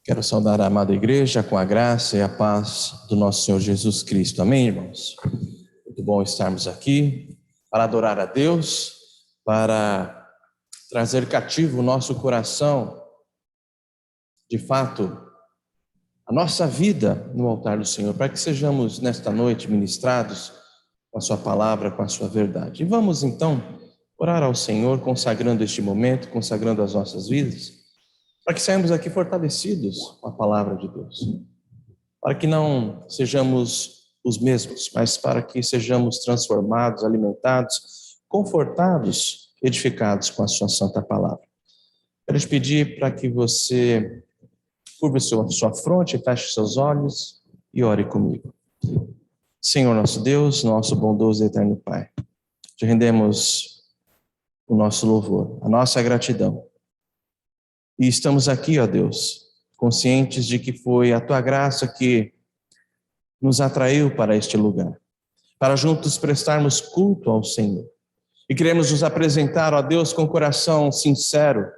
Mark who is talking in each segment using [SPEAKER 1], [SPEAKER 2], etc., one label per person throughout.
[SPEAKER 1] Quero saudar a amada igreja com a graça e a paz do nosso Senhor Jesus Cristo. Amém, irmãos? Muito bom estarmos aqui para adorar a Deus, para trazer cativo o nosso coração, de fato, a nossa vida no altar do Senhor, para que sejamos nesta noite ministrados com a sua palavra, com a sua verdade. E vamos então orar ao Senhor, consagrando este momento, consagrando as nossas vidas, para que saímos aqui fortalecidos com a palavra de Deus, para que não sejamos os mesmos, mas para que sejamos transformados, alimentados, confortados, edificados com a sua santa palavra. Quero te pedir para que você curve sua fronte, feche seus olhos e ore comigo. Senhor nosso Deus, nosso bondoso e eterno Pai, te rendemos o nosso louvor, a nossa gratidão. E estamos aqui, ó Deus, conscientes de que foi a Tua graça que nos atraiu para este lugar, para juntos prestarmos culto ao Senhor. E queremos nos apresentar, ó Deus, com coração sincero,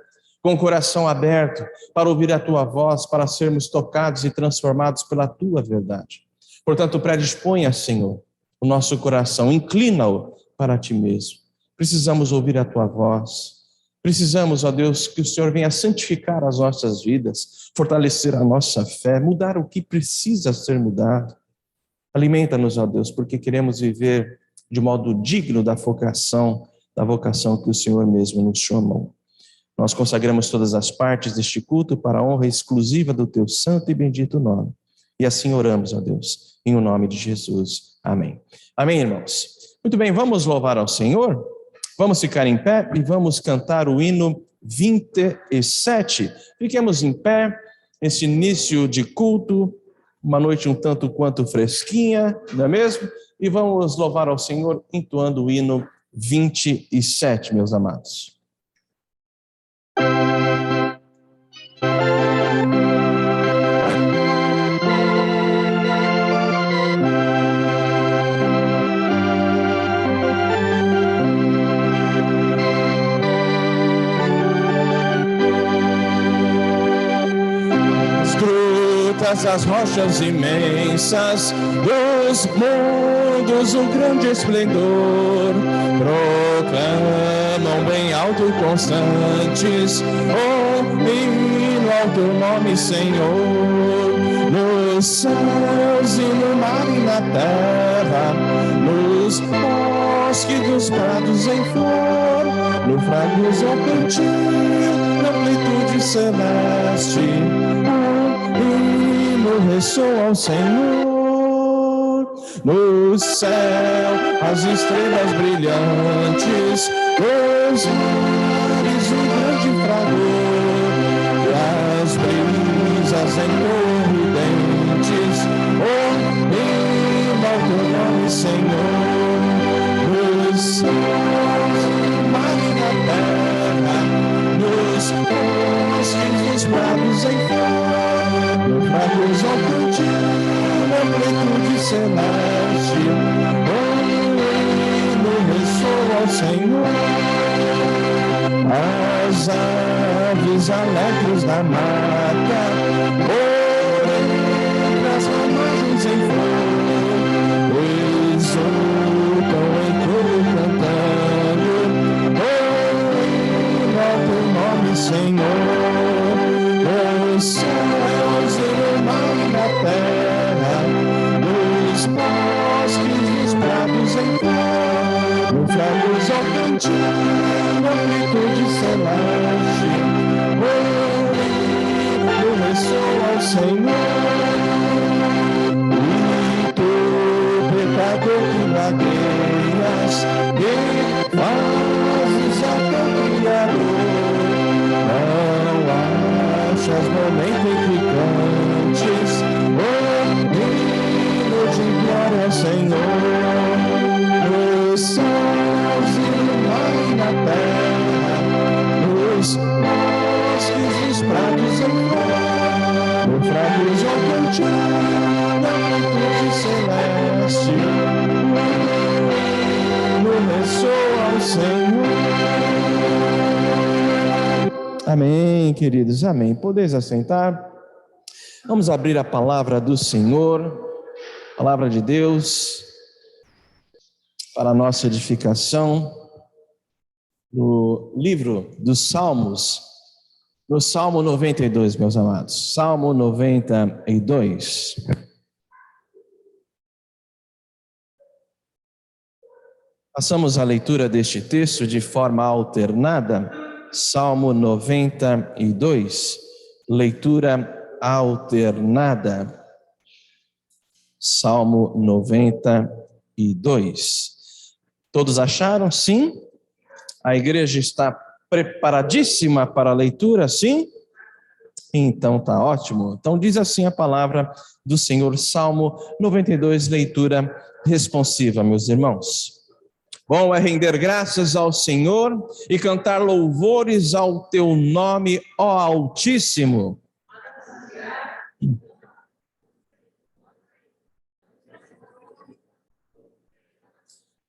[SPEAKER 1] com coração aberto, para ouvir a Tua voz, para sermos tocados e transformados pela Tua verdade. Portanto, predisponha, Senhor, o nosso coração, inclina-o para Ti mesmo. Precisamos ouvir a Tua voz. Precisamos, ó Deus, que o Senhor venha santificar as nossas vidas, fortalecer a nossa fé, mudar o que precisa ser mudado. Alimenta-nos, ó Deus, porque queremos viver de modo digno da vocação que o Senhor mesmo nos chamou. Nós consagramos todas as partes deste culto para a honra exclusiva do Teu santo e bendito nome. E assim oramos, ó Deus, em o nome de Jesus. Amém. Amém, irmãos? Muito bem, vamos louvar ao Senhor? Vamos ficar em pé e vamos cantar o hino 27. Fiquemos em pé, nesse início de culto, uma noite um tanto quanto fresquinha, não é mesmo? E vamos louvar ao Senhor entoando o hino 27, meus amados. As rochas imensas dos mundos, o grande esplendor, proclamam bem alto e constantes o hino ao Teu nome, Senhor. Nos céus e no mar e na terra, nos bosques dos prados em flor, no fragoso cantil, na amplitude celeste, ressoa ao Senhor. No céu as estrelas brilhantes, os mares um grande fragor, e as brisas incorrudentes hino ao Teu nome, Senhor. Nos céus, mar e na terra, nos bosques dos prados em flor, no fragos ao cantil, na amplitude celeste, o hino ressoa ao Senhor. As aves alegres da mata, entre as ramagens em flor, exultam em coro cantando o hino ao Teu nome, Senhor. Os céus e o mar e na terra, nos bosques dos prados em flor, no fragoso ao cantil, na amplitude celeste, o hino ressoa ao Senhor. E Tu, pecador que vagueias, que fazes a Teu Criador, as momentos picantes, o hino de glória ao Senhor. Nos céus e no mar e na terra, nos bosques dos prados em flor, no fragoso ao cantil, na amplitude celeste, no ressoa ao Senhor. Amém, queridos, amém. Podeis assentar. Vamos abrir a palavra do Senhor, palavra de Deus, para a nossa edificação, no livro dos Salmos, no Salmo 92, meus amados. Salmo 92. Passamos a leitura deste texto de forma alternada. Salmo 92, leitura alternada. Salmo 92. Todos acharam? Sim? A igreja está preparadíssima para a leitura? Sim? Então tá ótimo. Então diz assim a palavra do Senhor, Salmo 92, leitura responsiva, meus irmãos. Bom é render graças ao Senhor e cantar louvores ao teu nome, ó Altíssimo.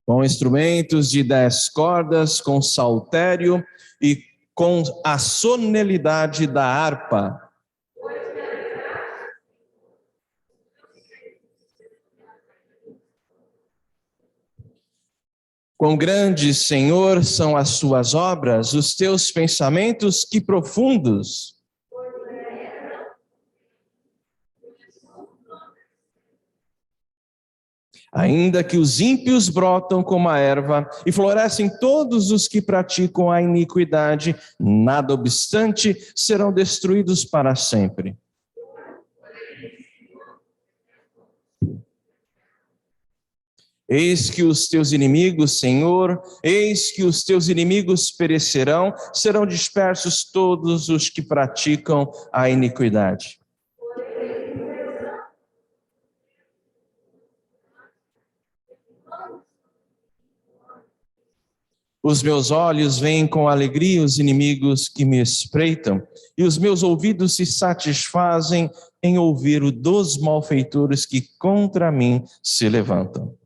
[SPEAKER 1] Com instrumentos de 10 cordas, com saltério e com a sonoridade da harpa. Quão grandes, Senhor, são as suas obras, os teus pensamentos, que profundos. Ainda que os ímpios brotam como a erva e florescem todos os que praticam a iniquidade, nada obstante, serão destruídos para sempre. Eis que os teus inimigos, Senhor, eis que os teus inimigos perecerão, serão dispersos todos os que praticam a iniquidade. Os meus olhos veem com alegria os inimigos que me espreitam, e os meus ouvidos se satisfazem em ouvir o dos malfeitores que contra mim se levantam.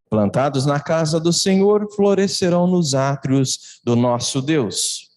[SPEAKER 1] Plantados na casa do Senhor, florescerão nos átrios do nosso Deus.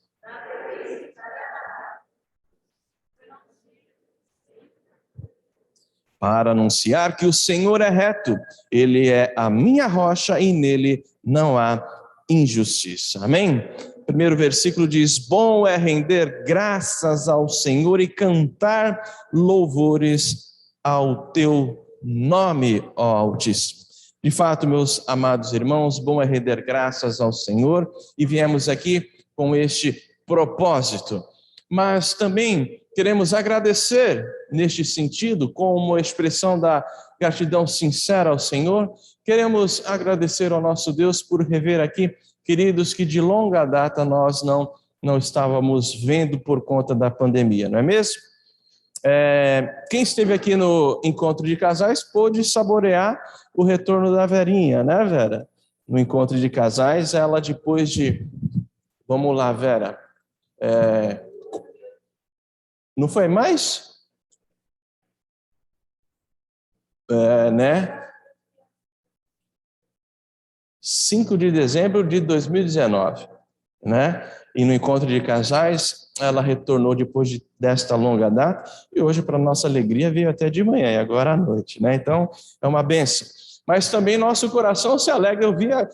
[SPEAKER 1] Para anunciar que o Senhor é reto, Ele é a minha rocha e nele não há injustiça. Amém? Primeiro versículo diz: bom é render graças ao Senhor e cantar louvores ao teu nome, ó Altíssimo. De fato, meus amados irmãos, bom é render graças ao Senhor, e viemos aqui com este propósito. Mas também queremos agradecer neste sentido, como expressão da gratidão sincera ao Senhor. Queremos agradecer ao nosso Deus por rever aqui, queridos, que de longa data nós não estávamos vendo por conta da pandemia, não é mesmo? Quem esteve aqui no encontro de casais pôde saborear o retorno da Verinha, né, Vera? No encontro de casais, ela depois de... Vamos lá, Vera. Não foi mais? Né? 5 de dezembro de 2019, né? E no encontro de casais, ela retornou depois desta longa data, e hoje, para nossa alegria, veio até de manhã, e agora à noite, né? Então, é uma bênção. Mas também nosso coração se alegra.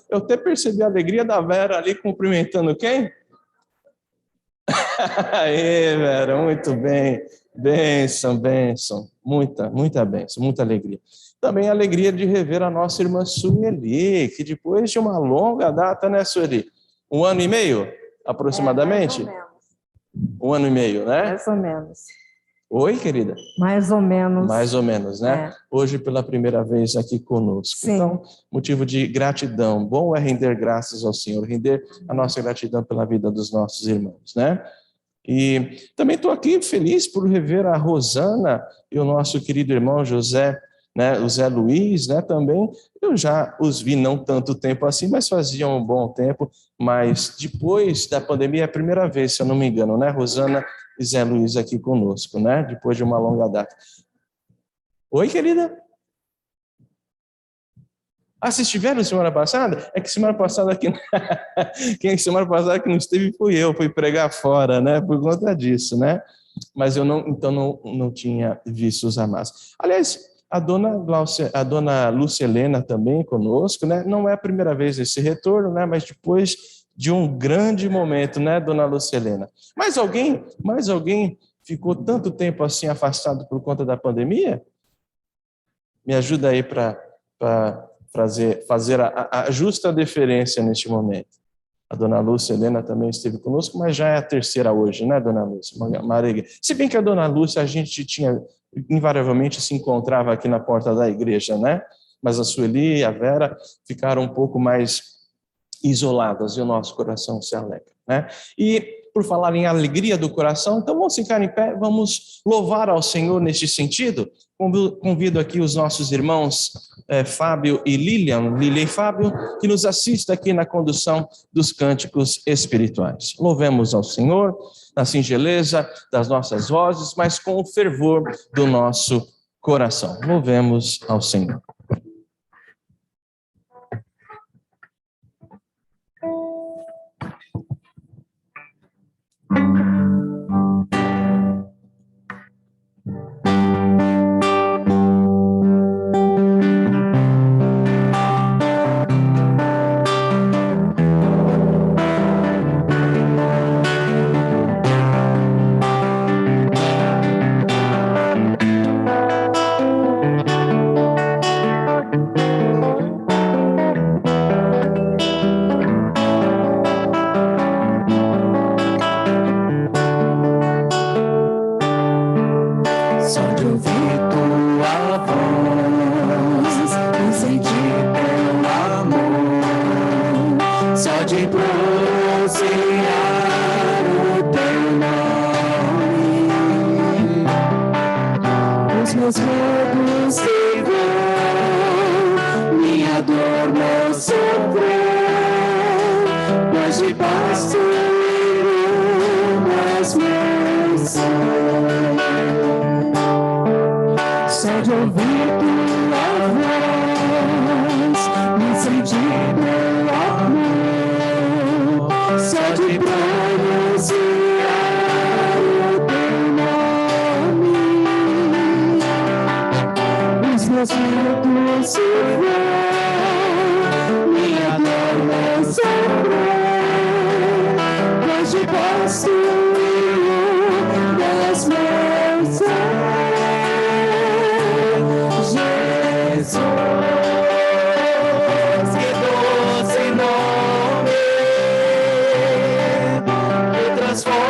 [SPEAKER 1] Eu até percebi a alegria da Vera ali cumprimentando quem? Aê, Vera, muito bem. Bênção, bênção. Muita bênção, muita alegria. Também a alegria de rever a nossa irmã Sueli, que depois de uma longa data, né, Sueli? 1 ano e meio, aproximadamente?
[SPEAKER 2] Mais ou menos.
[SPEAKER 1] 1 ano e meio, né?
[SPEAKER 2] Mais ou menos.
[SPEAKER 1] Oi, querida?
[SPEAKER 2] Mais ou menos.
[SPEAKER 1] Mais ou menos, né? Hoje, pela primeira vez aqui conosco.
[SPEAKER 2] Sim.
[SPEAKER 1] Então, motivo de gratidão. Bom é render graças ao Senhor, render a nossa gratidão pela vida dos nossos irmãos, né? E também estou aqui feliz por rever a Rosana e o nosso querido irmão José, né? O Zé Luiz, né? Também eu já os vi não tanto tempo assim, mas faziam um bom tempo. Mas depois da pandemia é a primeira vez, se eu não me engano, né? Rosana e Zé Luiz aqui conosco, né? Depois de uma longa data. Oi, querida? Ah, vocês estiveram semana passada? É que semana passada aqui, semana passada que não esteve fui eu, fui pregar fora, né? Por conta disso, né? Mas eu não tinha visto os amados. Aliás, a dona Lúcia Helena também conosco, né? Não é a primeira vez esse retorno, né? Mas depois de um grande momento, né, dona Lúcia Helena? Mais alguém ficou tanto tempo assim afastado por conta da pandemia? Me ajuda aí para fazer a justa deferência neste momento. A dona Lúcia Helena também esteve conosco, mas já é a terceira hoje, né, dona Lúcia? Maria. Se bem que a dona Lúcia, a gente invariavelmente se encontrava aqui na porta da igreja, né? Mas a Sueli e a Vera ficaram um pouco mais isoladas e o nosso coração se alegra, né? E por falar em alegria do coração, então vamos ficar em pé, vamos louvar ao Senhor neste sentido. Convido aqui os nossos irmãos Fábio e Lília e Fábio, que nos assistam aqui na condução dos cânticos espirituais. Louvemos ao Senhor na singeleza das nossas vozes, mas com o fervor do nosso coração. Louvemos ao Senhor.
[SPEAKER 2] Transforma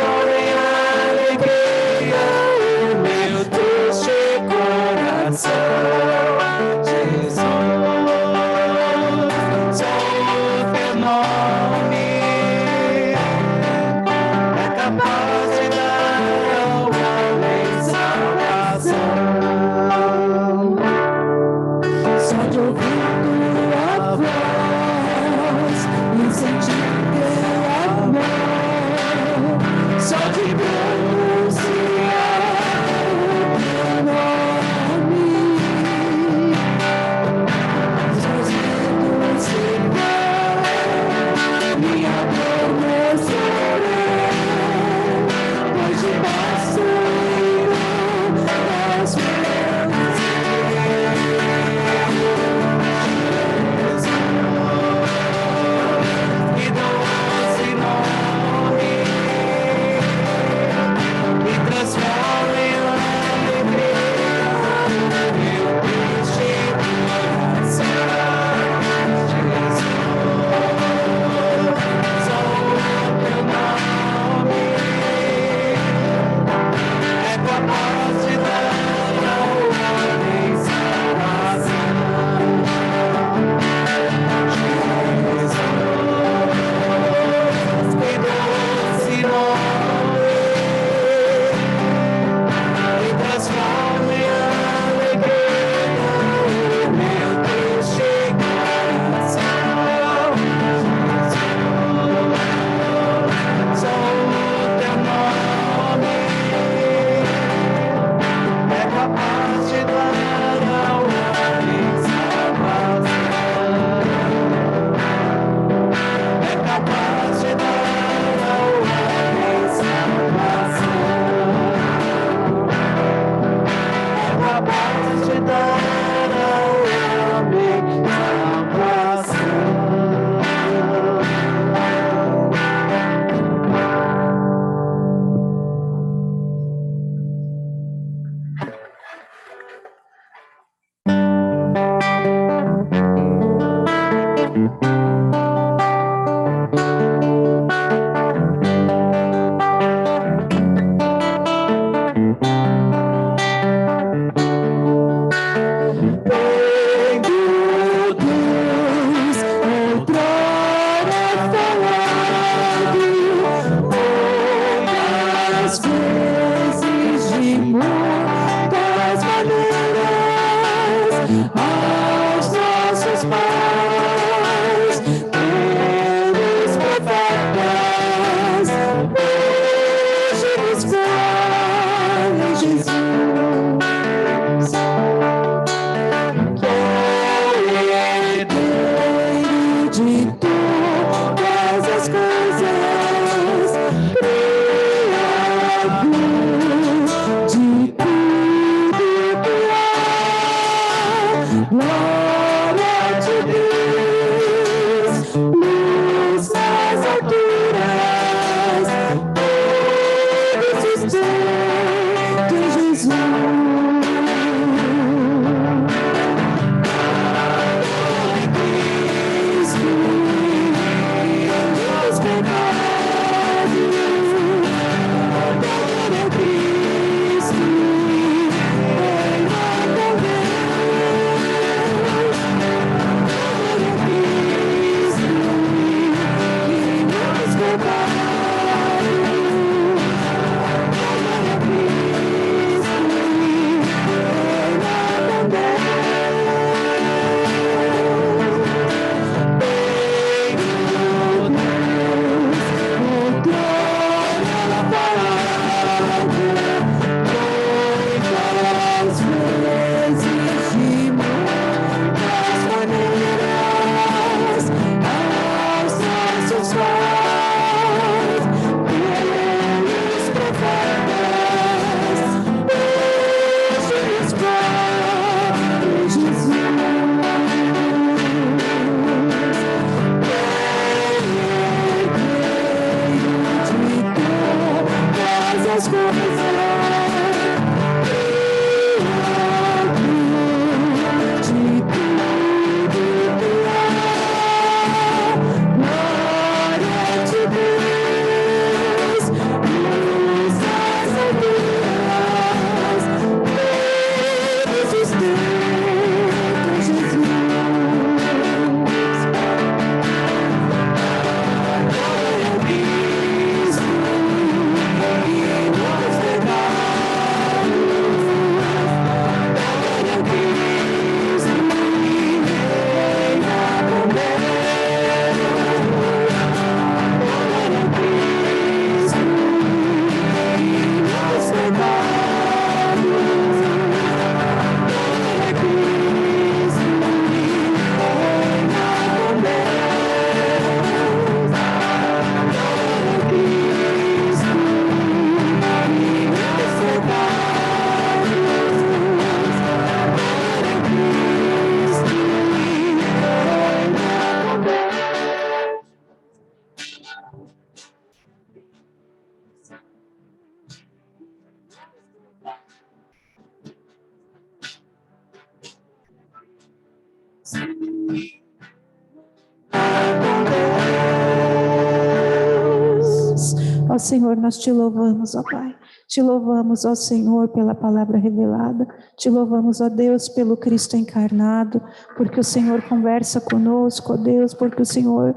[SPEAKER 2] Senhor, nós te louvamos, ó Pai. Te louvamos, ó Senhor, pela palavra revelada. Te louvamos, ó Deus, pelo Cristo encarnado, porque o Senhor conversa conosco, ó Deus, porque o Senhor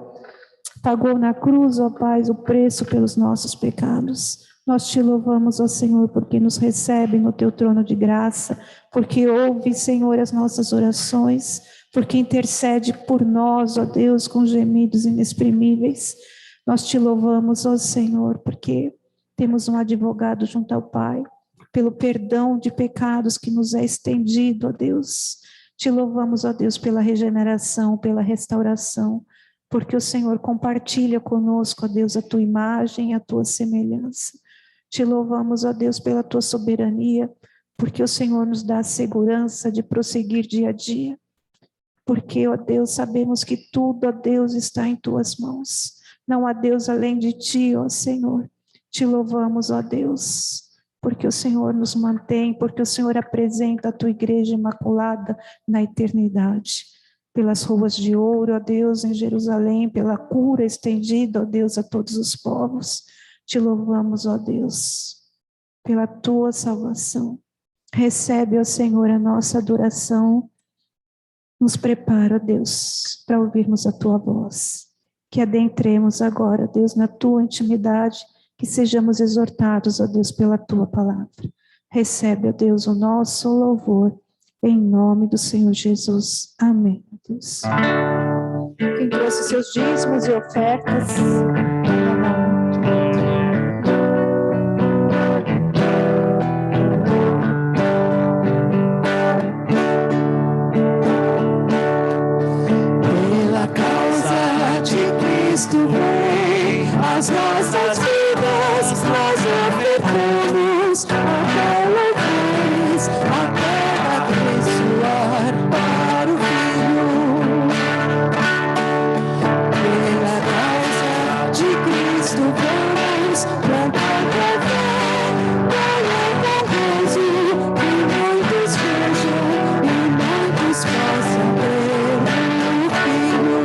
[SPEAKER 2] pagou na cruz, ó Pai, o preço pelos nossos pecados. Nós te louvamos, ó Senhor, porque nos recebe no teu trono de graça, porque ouve, Senhor, as nossas orações, porque intercede por nós, ó Deus, com gemidos inexprimíveis. Nós te louvamos, ó Senhor, porque temos um advogado junto ao Pai, pelo perdão de pecados que nos é estendido, ó Deus. Te louvamos, ó Deus, pela regeneração, pela restauração, porque o Senhor compartilha conosco, ó Deus, a tua imagem, a tua semelhança. Te louvamos, ó Deus, pela tua soberania, porque o Senhor nos dá a segurança de prosseguir dia a dia. Porque, ó Deus, sabemos que tudo, ó Deus, está em tuas mãos. Não há Deus além de ti, ó Senhor. Te louvamos, ó Deus, porque o Senhor nos mantém, porque o Senhor apresenta a tua igreja imaculada na eternidade. Pelas ruas de ouro, ó Deus, em Jerusalém, pela cura estendida, ó Deus, a todos os povos. Te louvamos, ó Deus, pela tua salvação. Recebe, ó Senhor, a nossa adoração. Nos prepara, ó Deus, para ouvirmos a tua voz. Que adentremos agora, Deus, na tua intimidade, que sejamos exortados, ó Deus, pela tua palavra. Recebe, ó Deus, o nosso louvor, em nome do Senhor Jesus. Amém, Deus. Quem trouxe seus dízimos e ofertas,
[SPEAKER 3] pela causa de Cristo vem, as nossas vidas nós ofertamos aquela vez, até abençoar para o Filho. Pela causa de Cristo vamos plantar a fé, colher com gozo, que muitos vejam e muitos possam ver o Filho.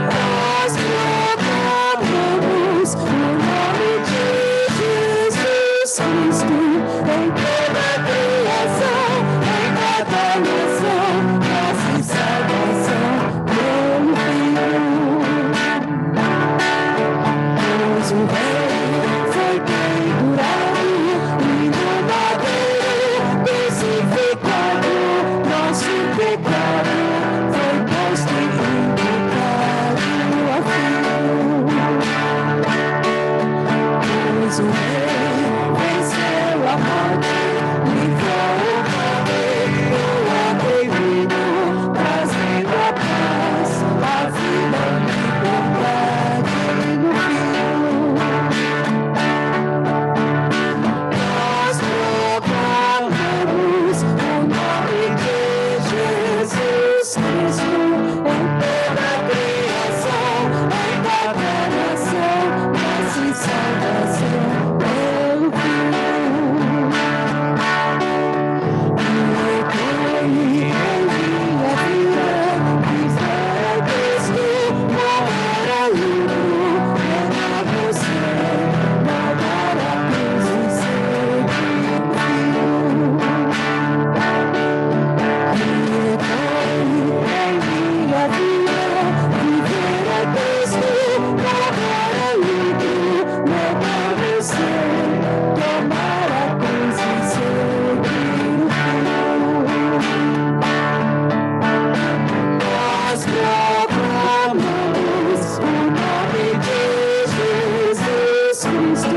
[SPEAKER 3] Nós proclamamos o nome de Jesus Cristo em toda a criação, em cada nação, nossa salvação pelo Filho. Pois o Rei foi pendurado e no madeiro crucificado, nosso pecado foi posto em pecado ao Filho. Pois o Rei venceu a morte, livrou o caminho, trazendo a paz, a vida e liberdade no Filho. Nós proclamamos o nome de Jesus Cristo em toda a criação, em cada nação, nossa salvação pelo Filho. E quem em minha vida quiser Cristo, morrer é livre, levar você, pagar a cruz e seguir o Filho. E quem em minha vida viver é Cristo, morrer é livre, levar você, tomar a cruz e seguir o Filho. Nós proclamamos o nome de Jesus Cristo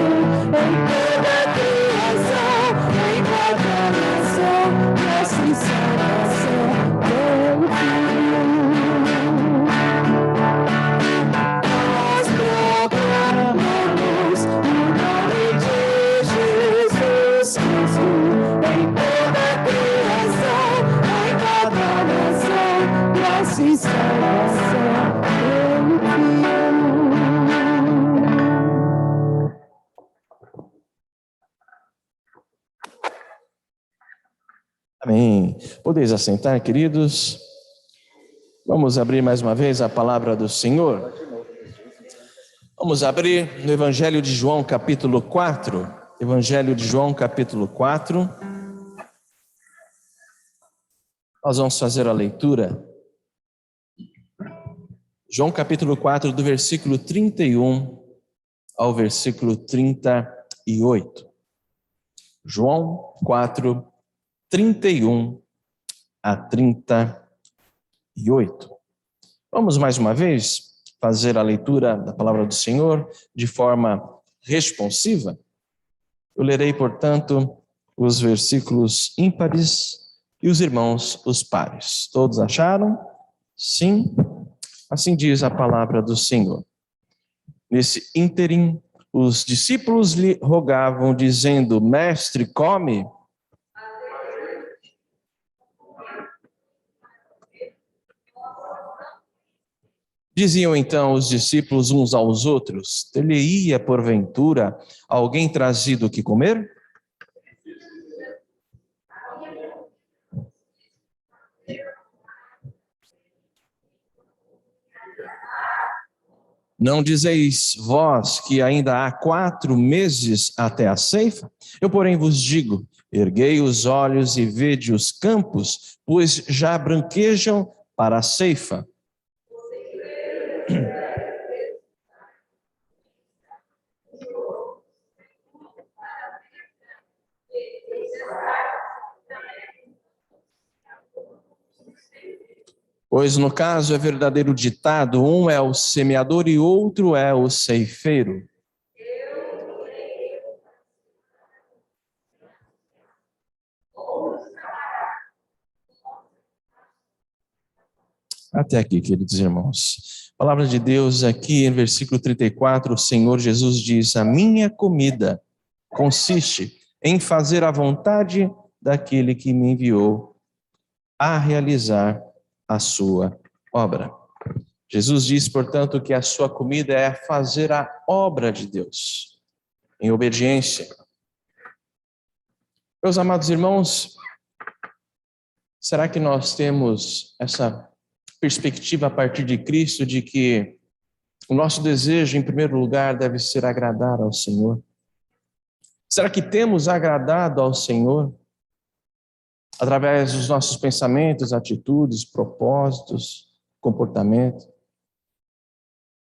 [SPEAKER 3] em toda a criação, em cada nação, nossa salvação pelo Filho. Nós proclamamos o nome de Jesus Cristo em toda a criação, em cada nação, nossa salvação pelo Filho.
[SPEAKER 1] Amém. Podeis assentar, queridos. Vamos abrir mais uma vez a palavra do Senhor. Vamos abrir no Evangelho de João, capítulo 4. Evangelho de João, capítulo 4. Nós vamos fazer a leitura. João, capítulo 4, do versículo 31 ao versículo 38. João 4, 31 a 38. Vamos mais uma vez fazer a leitura da palavra do Senhor de forma responsiva. Eu lerei, portanto, os versículos ímpares e os irmãos os pares. Todos acharam? Sim. Assim diz a palavra do Senhor. Nesse ínterim, os discípulos lhe rogavam, dizendo: Mestre, come. Diziam então os discípulos uns aos outros: ter-lhe-ia, porventura, alguém trazido o que comer? Não dizeis vós que ainda há 4 meses até a ceifa? Eu, porém, vos digo: erguei os olhos e vede os campos, pois já branquejam para a ceifa. Pois no caso é verdadeiro ditado: um é o semeador e outro é o ceifeiro. Até aqui, queridos irmãos. A palavra de Deus aqui em versículo 34, o Senhor Jesus diz: a minha comida consiste em fazer a vontade daquele que me enviou a realizar a sua obra. Jesus diz, portanto, que a sua comida é fazer a obra de Deus, em obediência. Meus amados irmãos, será que nós temos essa perspectiva a partir de Cristo de que o nosso desejo, em primeiro lugar, deve ser agradar ao Senhor? Será que temos agradado ao Senhor através dos nossos pensamentos, atitudes, propósitos, comportamento?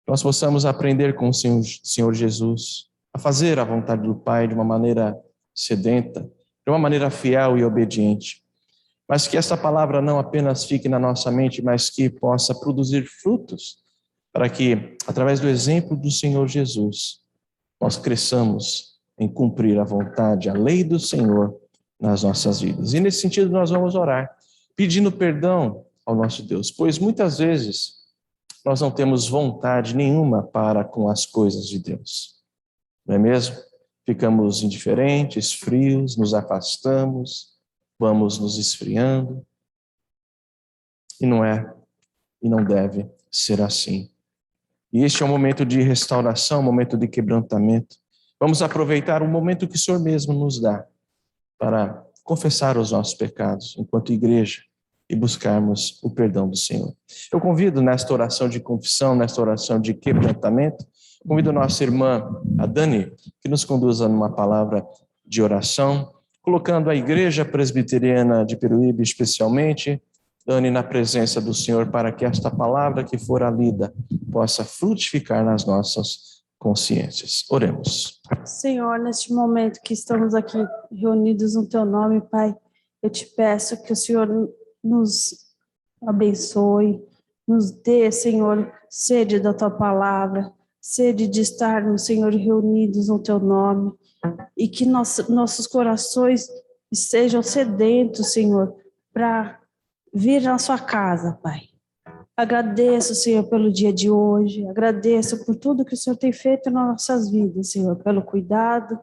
[SPEAKER 1] Nós possamos aprender com o Senhor Jesus a fazer a vontade do Pai de uma maneira sedenta, de uma maneira fiel e obediente. Mas que esta palavra não apenas fique na nossa mente, mas que possa produzir frutos, para que, através do exemplo do Senhor Jesus, nós cresçamos em cumprir a vontade, a lei do Senhor nas nossas vidas. E nesse sentido nós vamos orar, pedindo perdão ao nosso Deus, pois muitas vezes nós não temos vontade nenhuma para com as coisas de Deus, não é mesmo? Ficamos indiferentes, frios, nos afastamos, vamos nos esfriando, e não é, e não deve ser assim. E este é um momento de restauração, um momento de quebrantamento. Vamos aproveitar o momento que o Senhor mesmo nos dá para confessar os nossos pecados enquanto igreja e buscarmos o perdão do Senhor. Eu convido nesta oração de confissão, nesta oração de quebrantamento, convido a nossa irmã, a Dani, que nos conduza numa palavra de oração, colocando a Igreja Presbiteriana de Peruíbe especialmente, Dani, na presença do Senhor, para que esta palavra que for lida possa frutificar nas nossas consciências. Oremos.
[SPEAKER 4] Senhor, neste momento que estamos aqui reunidos no Teu nome, Pai, eu te peço que o Senhor nos abençoe, nos dê, Senhor, sede da Tua palavra, sede de estarmos, Senhor, reunidos no Teu nome, e que nossos corações estejam sedentos, Senhor, para vir na Sua casa, Pai. Agradeço, Senhor, pelo dia de hoje, agradeço por tudo que o Senhor tem feito nas nossas vidas, Senhor, pelo cuidado,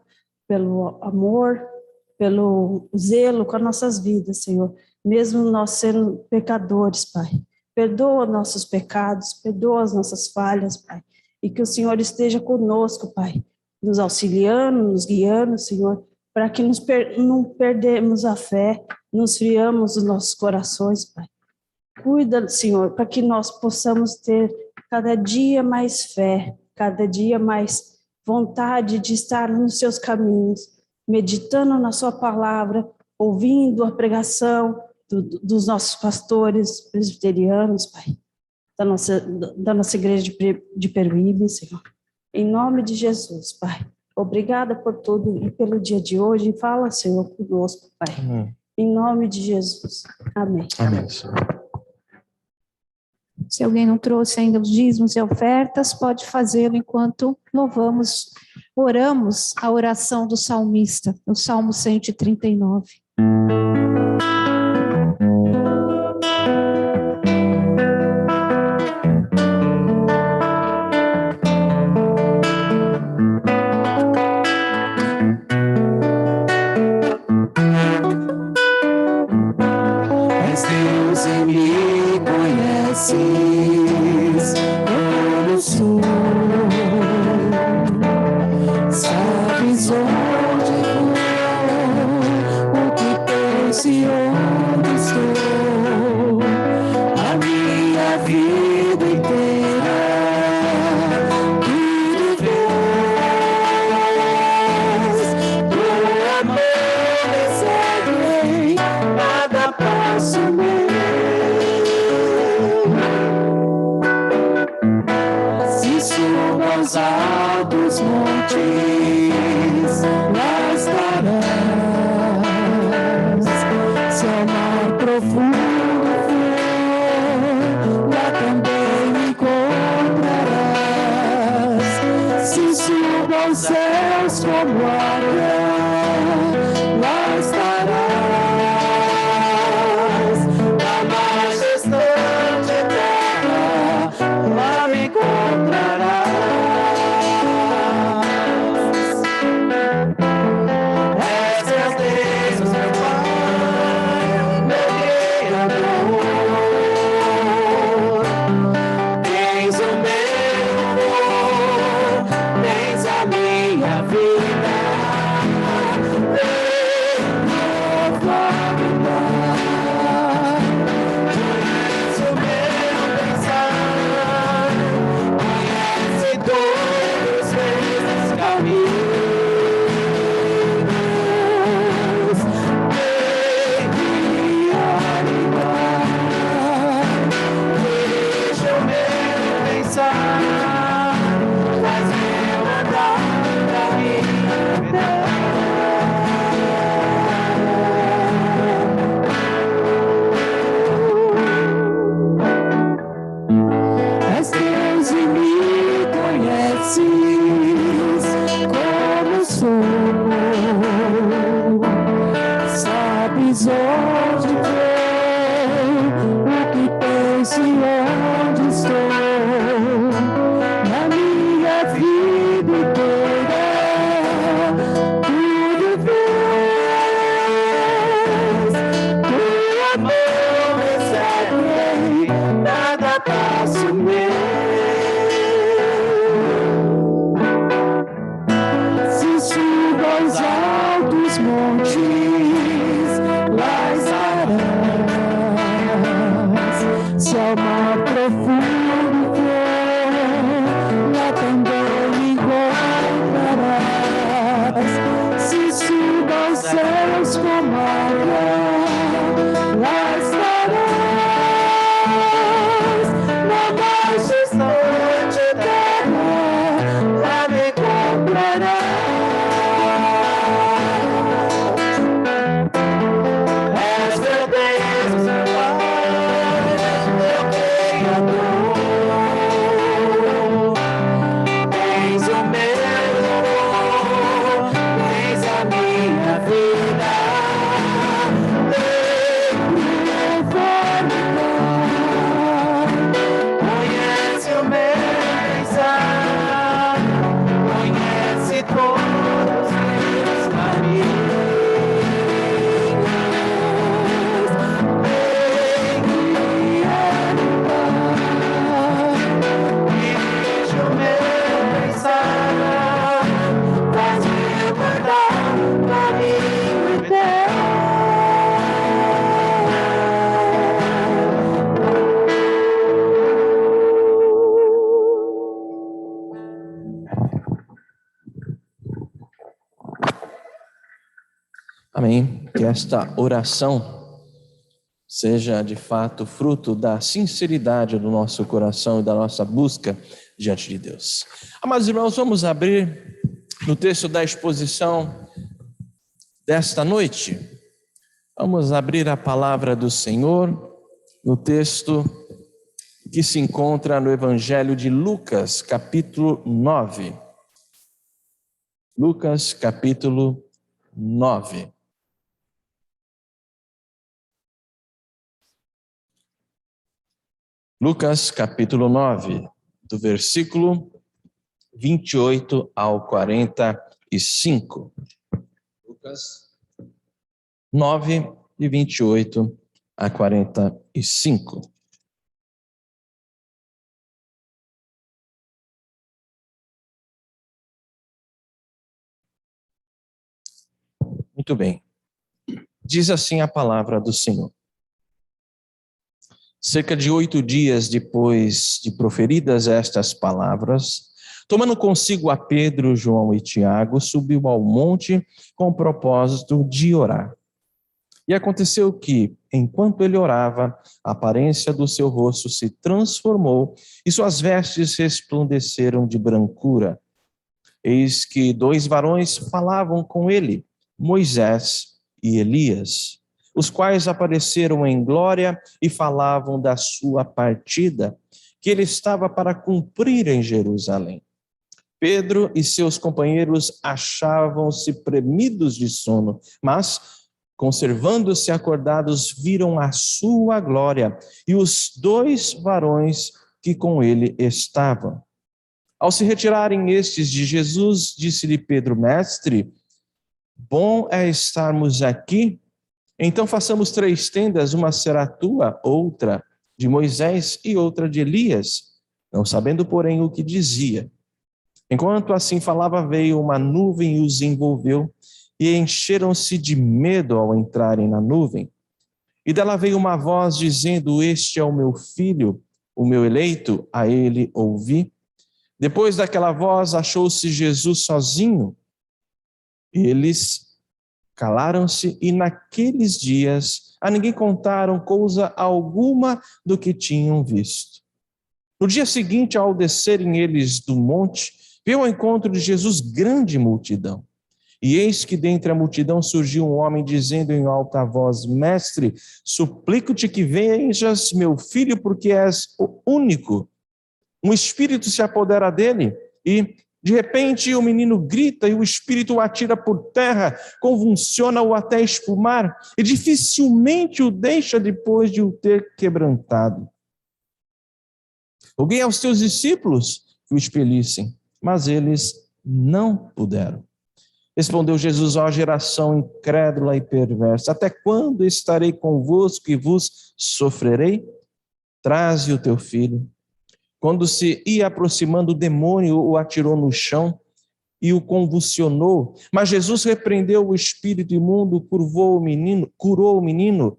[SPEAKER 4] pelo amor, pelo zelo com as nossas vidas, Senhor, mesmo nós sendo pecadores, Pai. Perdoa nossos pecados, perdoa as nossas falhas, Pai, e que o Senhor esteja conosco, Pai, nos auxiliando, nos guiando, Senhor, para que não perdemos a fé, nos friamos os nossos corações, Pai. Cuida, Senhor, para que nós possamos ter cada dia mais fé, cada dia mais vontade de estar nos seus caminhos, meditando na sua palavra, ouvindo a pregação dos nossos pastores presbiterianos, Pai, da nossa igreja de Peruíbe, Senhor. Em nome de Jesus, Pai. Obrigada por tudo e pelo dia de hoje. Fala, Senhor, conosco, Pai.
[SPEAKER 1] Amém.
[SPEAKER 4] Em nome de Jesus. Amém.
[SPEAKER 1] Amém, Senhor.
[SPEAKER 2] Se alguém não trouxe ainda os dízimos e ofertas, pode fazê-lo enquanto oramos a oração do salmista, o Salmo 139.
[SPEAKER 3] És Deus e me conheces como sou. Sabes onde vou, o que penso e onde estou. A minha vida inteira, tudo vês. Do amor me segue, nada posso ver. Se subo aos altos montes, lá estarás. Se ao mar profundo for, lá também me encontrarás. Se subo aos céus como águia, lá estarás. Na majestade eterna, lá me encontrarás. És meu Deus, meu Pai, meu Criador. Tens o meu amor, tens a minha vida.
[SPEAKER 1] Amém. Que esta oração seja de fato fruto da sinceridade do nosso coração e da nossa busca diante de Deus. Amados irmãos, vamos abrir no texto da exposição desta noite. Vamos abrir a palavra do Senhor no texto que se encontra no Evangelho de Lucas, capítulo 9. Lucas, capítulo 9. Lucas, capítulo 9, do versículo 28 ao 45. Lucas 9, de 28 a 45. Muito bem. Diz assim a palavra do Senhor. Cerca de 8 dias depois de proferidas estas palavras, tomando consigo a Pedro, João e Tiago, subiu ao monte com o propósito de orar. E aconteceu que, enquanto ele orava, a aparência do seu rosto se transformou e suas vestes resplandeceram de brancura. Eis que 2 varões falavam com ele, Moisés e Elias, os quais apareceram em glória e falavam da sua partida, que ele estava para cumprir em Jerusalém. Pedro e seus companheiros achavam-se premidos de sono, mas, conservando-se acordados, viram a sua glória e os 2 varões que com ele estavam. Ao se retirarem estes de Jesus, disse-lhe Pedro: Mestre, bom é estarmos aqui. Então façamos 3 tendas, uma será tua, outra de Moisés e outra de Elias, não sabendo, porém, o que dizia. Enquanto assim falava, veio uma nuvem e os envolveu, e encheram-se de medo ao entrarem na nuvem. E dela veio uma voz dizendo: Este é o meu filho, o meu eleito, a ele ouvi. Depois daquela voz, achou-se Jesus sozinho. Eles calaram-se e naqueles dias a ninguém contaram coisa alguma do que tinham visto. No dia seguinte, ao descerem eles do monte, veio ao encontro de Jesus grande multidão. E eis que dentre a multidão surgiu um homem dizendo em alta voz: Mestre, suplico-te que vejas meu filho, porque és o único. Um espírito se apodera dele e, de repente, o menino grita e o espírito o atira por terra, convulsiona-o até espumar e dificilmente o deixa depois de o ter quebrantado. Roguei aos teus discípulos que o expelissem, mas eles não puderam. Respondeu Jesus: ó geração incrédula e perversa, até quando estarei convosco e vos sofrerei? Traze o teu filho. Quando se ia aproximando, o demônio o atirou no chão e o convulsionou. Mas Jesus repreendeu o espírito imundo, curou o menino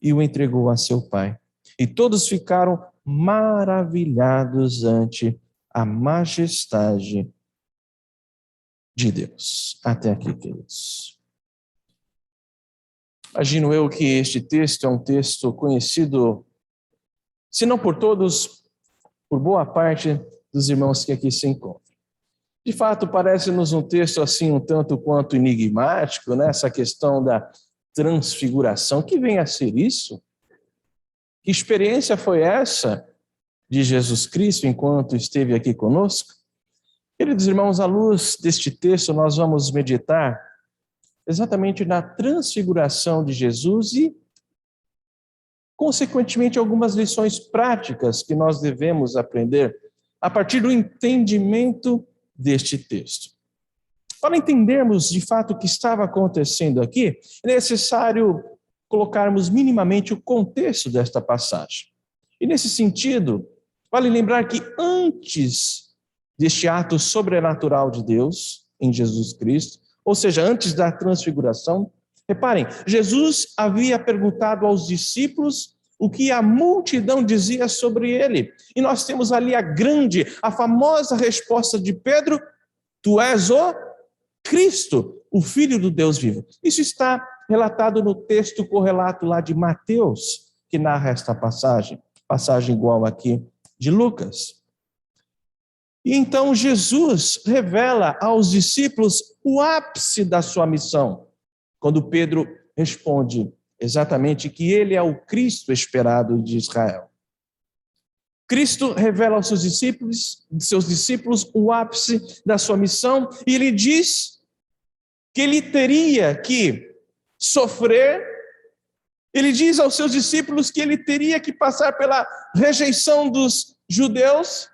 [SPEAKER 1] e o entregou a seu pai. E todos ficaram maravilhados ante a majestade de Deus. Até aqui, queridos. Imagino eu que este texto é um texto conhecido, se não por todos, por boa parte dos irmãos que aqui se encontram. De fato, parece-nos um texto assim um tanto quanto enigmático, né? Essa questão da transfiguração. Que vem a ser isso? Que experiência foi essa de Jesus Cristo enquanto esteve aqui conosco? Queridos irmãos, à luz deste texto, nós vamos meditar exatamente na transfiguração de Jesus e, consequentemente, algumas lições práticas que nós devemos aprender a partir do entendimento deste texto. Para entendermos de fato o que estava acontecendo aqui, é necessário colocarmos minimamente o contexto desta passagem. E nesse sentido, vale lembrar que antes deste ato sobrenatural de Deus em Jesus Cristo, ou seja, antes da transfiguração, reparem, Jesus havia perguntado aos discípulos o que a multidão dizia sobre ele. E nós temos ali a famosa resposta de Pedro: Tu és o Cristo, o Filho do Deus vivo. Isso está relatado no texto correlato lá de Mateus, que narra esta passagem igual aqui de Lucas. E então Jesus revela aos discípulos o ápice da sua missão, quando Pedro responde exatamente que ele é o Cristo esperado de Israel. Cristo revela aos seus discípulos o ápice da sua missão, e ele diz que ele teria que sofrer. Ele diz aos seus discípulos que ele teria que passar pela rejeição dos judeus.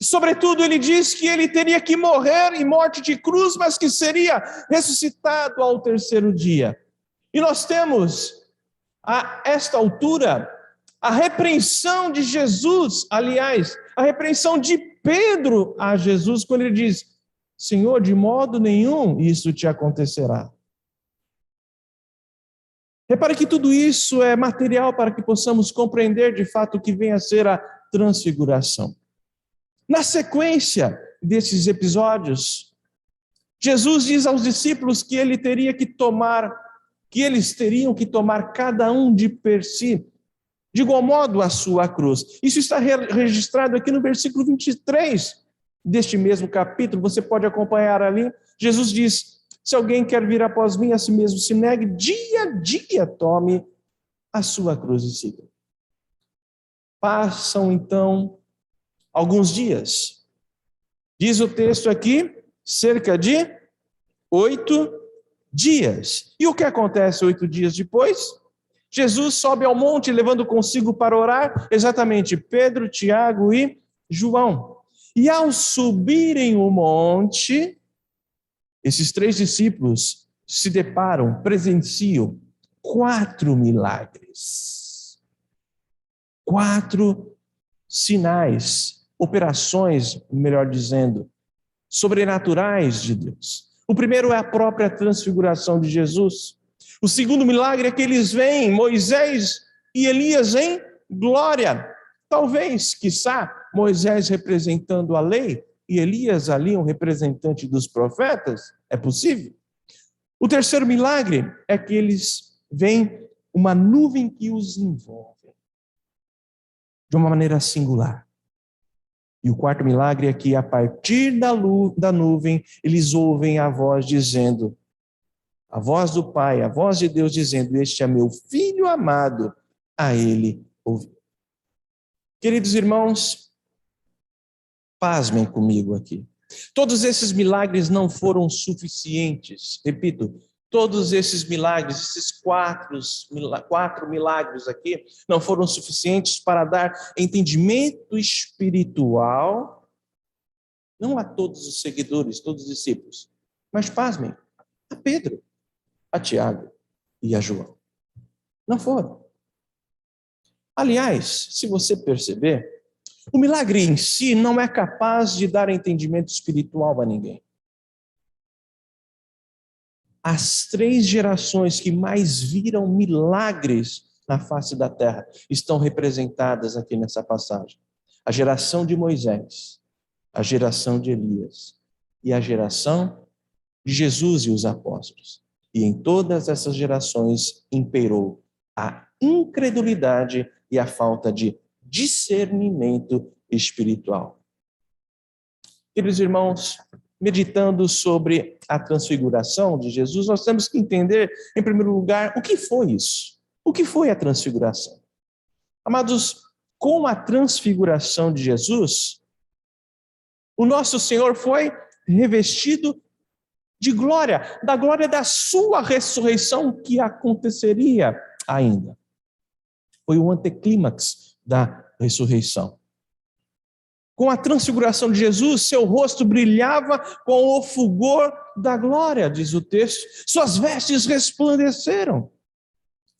[SPEAKER 1] Sobretudo, ele diz que ele teria que morrer em morte de cruz, mas que seria ressuscitado ao terceiro dia. E nós temos, a esta altura, a repreensão de Jesus, aliás, a repreensão de Pedro a Jesus, quando ele diz: Senhor, de modo nenhum isso te acontecerá. Repare que tudo isso é material para que possamos compreender de fato o que vem a ser a transfiguração. Na sequência desses episódios, Jesus diz aos discípulos que eles teriam que tomar cada um de per si, de igual modo a sua cruz. Isso está registrado aqui no versículo 23 deste mesmo capítulo, você pode acompanhar ali. Jesus diz: se alguém quer vir após mim, a si mesmo se negue, dia a dia tome a sua cruz e siga. Passam então alguns dias. Diz o texto aqui, cerca de 8 dias. E o que acontece 8 dias depois? Jesus sobe ao monte, levando consigo para orar, exatamente Pedro, Tiago e João. E ao subirem o monte, esses 3 discípulos se deparam, presenciam 4 milagres. 4 sinais, operações, melhor dizendo, sobrenaturais de Deus. O primeiro é a própria transfiguração de Jesus. O segundo milagre é que eles veem Moisés e Elias em glória. Talvez, quiçá, Moisés representando a lei e Elias ali um representante dos profetas. É possível. O terceiro milagre é que eles veem uma nuvem que os envolve de uma maneira singular. E o quarto milagre é que, a partir da nuvem, eles ouvem a voz dizendo, a voz do Pai, a voz de Deus dizendo: este é meu Filho amado, a ele ouvi. Queridos irmãos, pasmem comigo aqui. Todos esses milagres não foram suficientes. Repito, todos esses milagres, esses quatro milagres aqui, não foram suficientes para dar entendimento espiritual, não a todos os seguidores, todos os discípulos, mas, pasmem, a Pedro, a Tiago e a João. Não foram. Aliás, se você perceber, o milagre em si não é capaz de dar entendimento espiritual a ninguém. As 3 gerações que mais viram milagres na face da terra estão representadas aqui nessa passagem. A geração de Moisés, a geração de Elias e a geração de Jesus e os apóstolos. E em todas essas gerações imperou a incredulidade e a falta de discernimento espiritual. Queridos irmãos, meditando sobre a transfiguração de Jesus, nós temos que entender, em primeiro lugar, o que foi isso? O que foi a transfiguração? Amados, com a transfiguração de Jesus, o nosso Senhor foi revestido de glória, da glória da sua ressurreição que aconteceria ainda. Foi o anteclímax da ressurreição. Com a transfiguração de Jesus, seu rosto brilhava com o fulgor da glória, diz o texto. Suas vestes resplandeceram.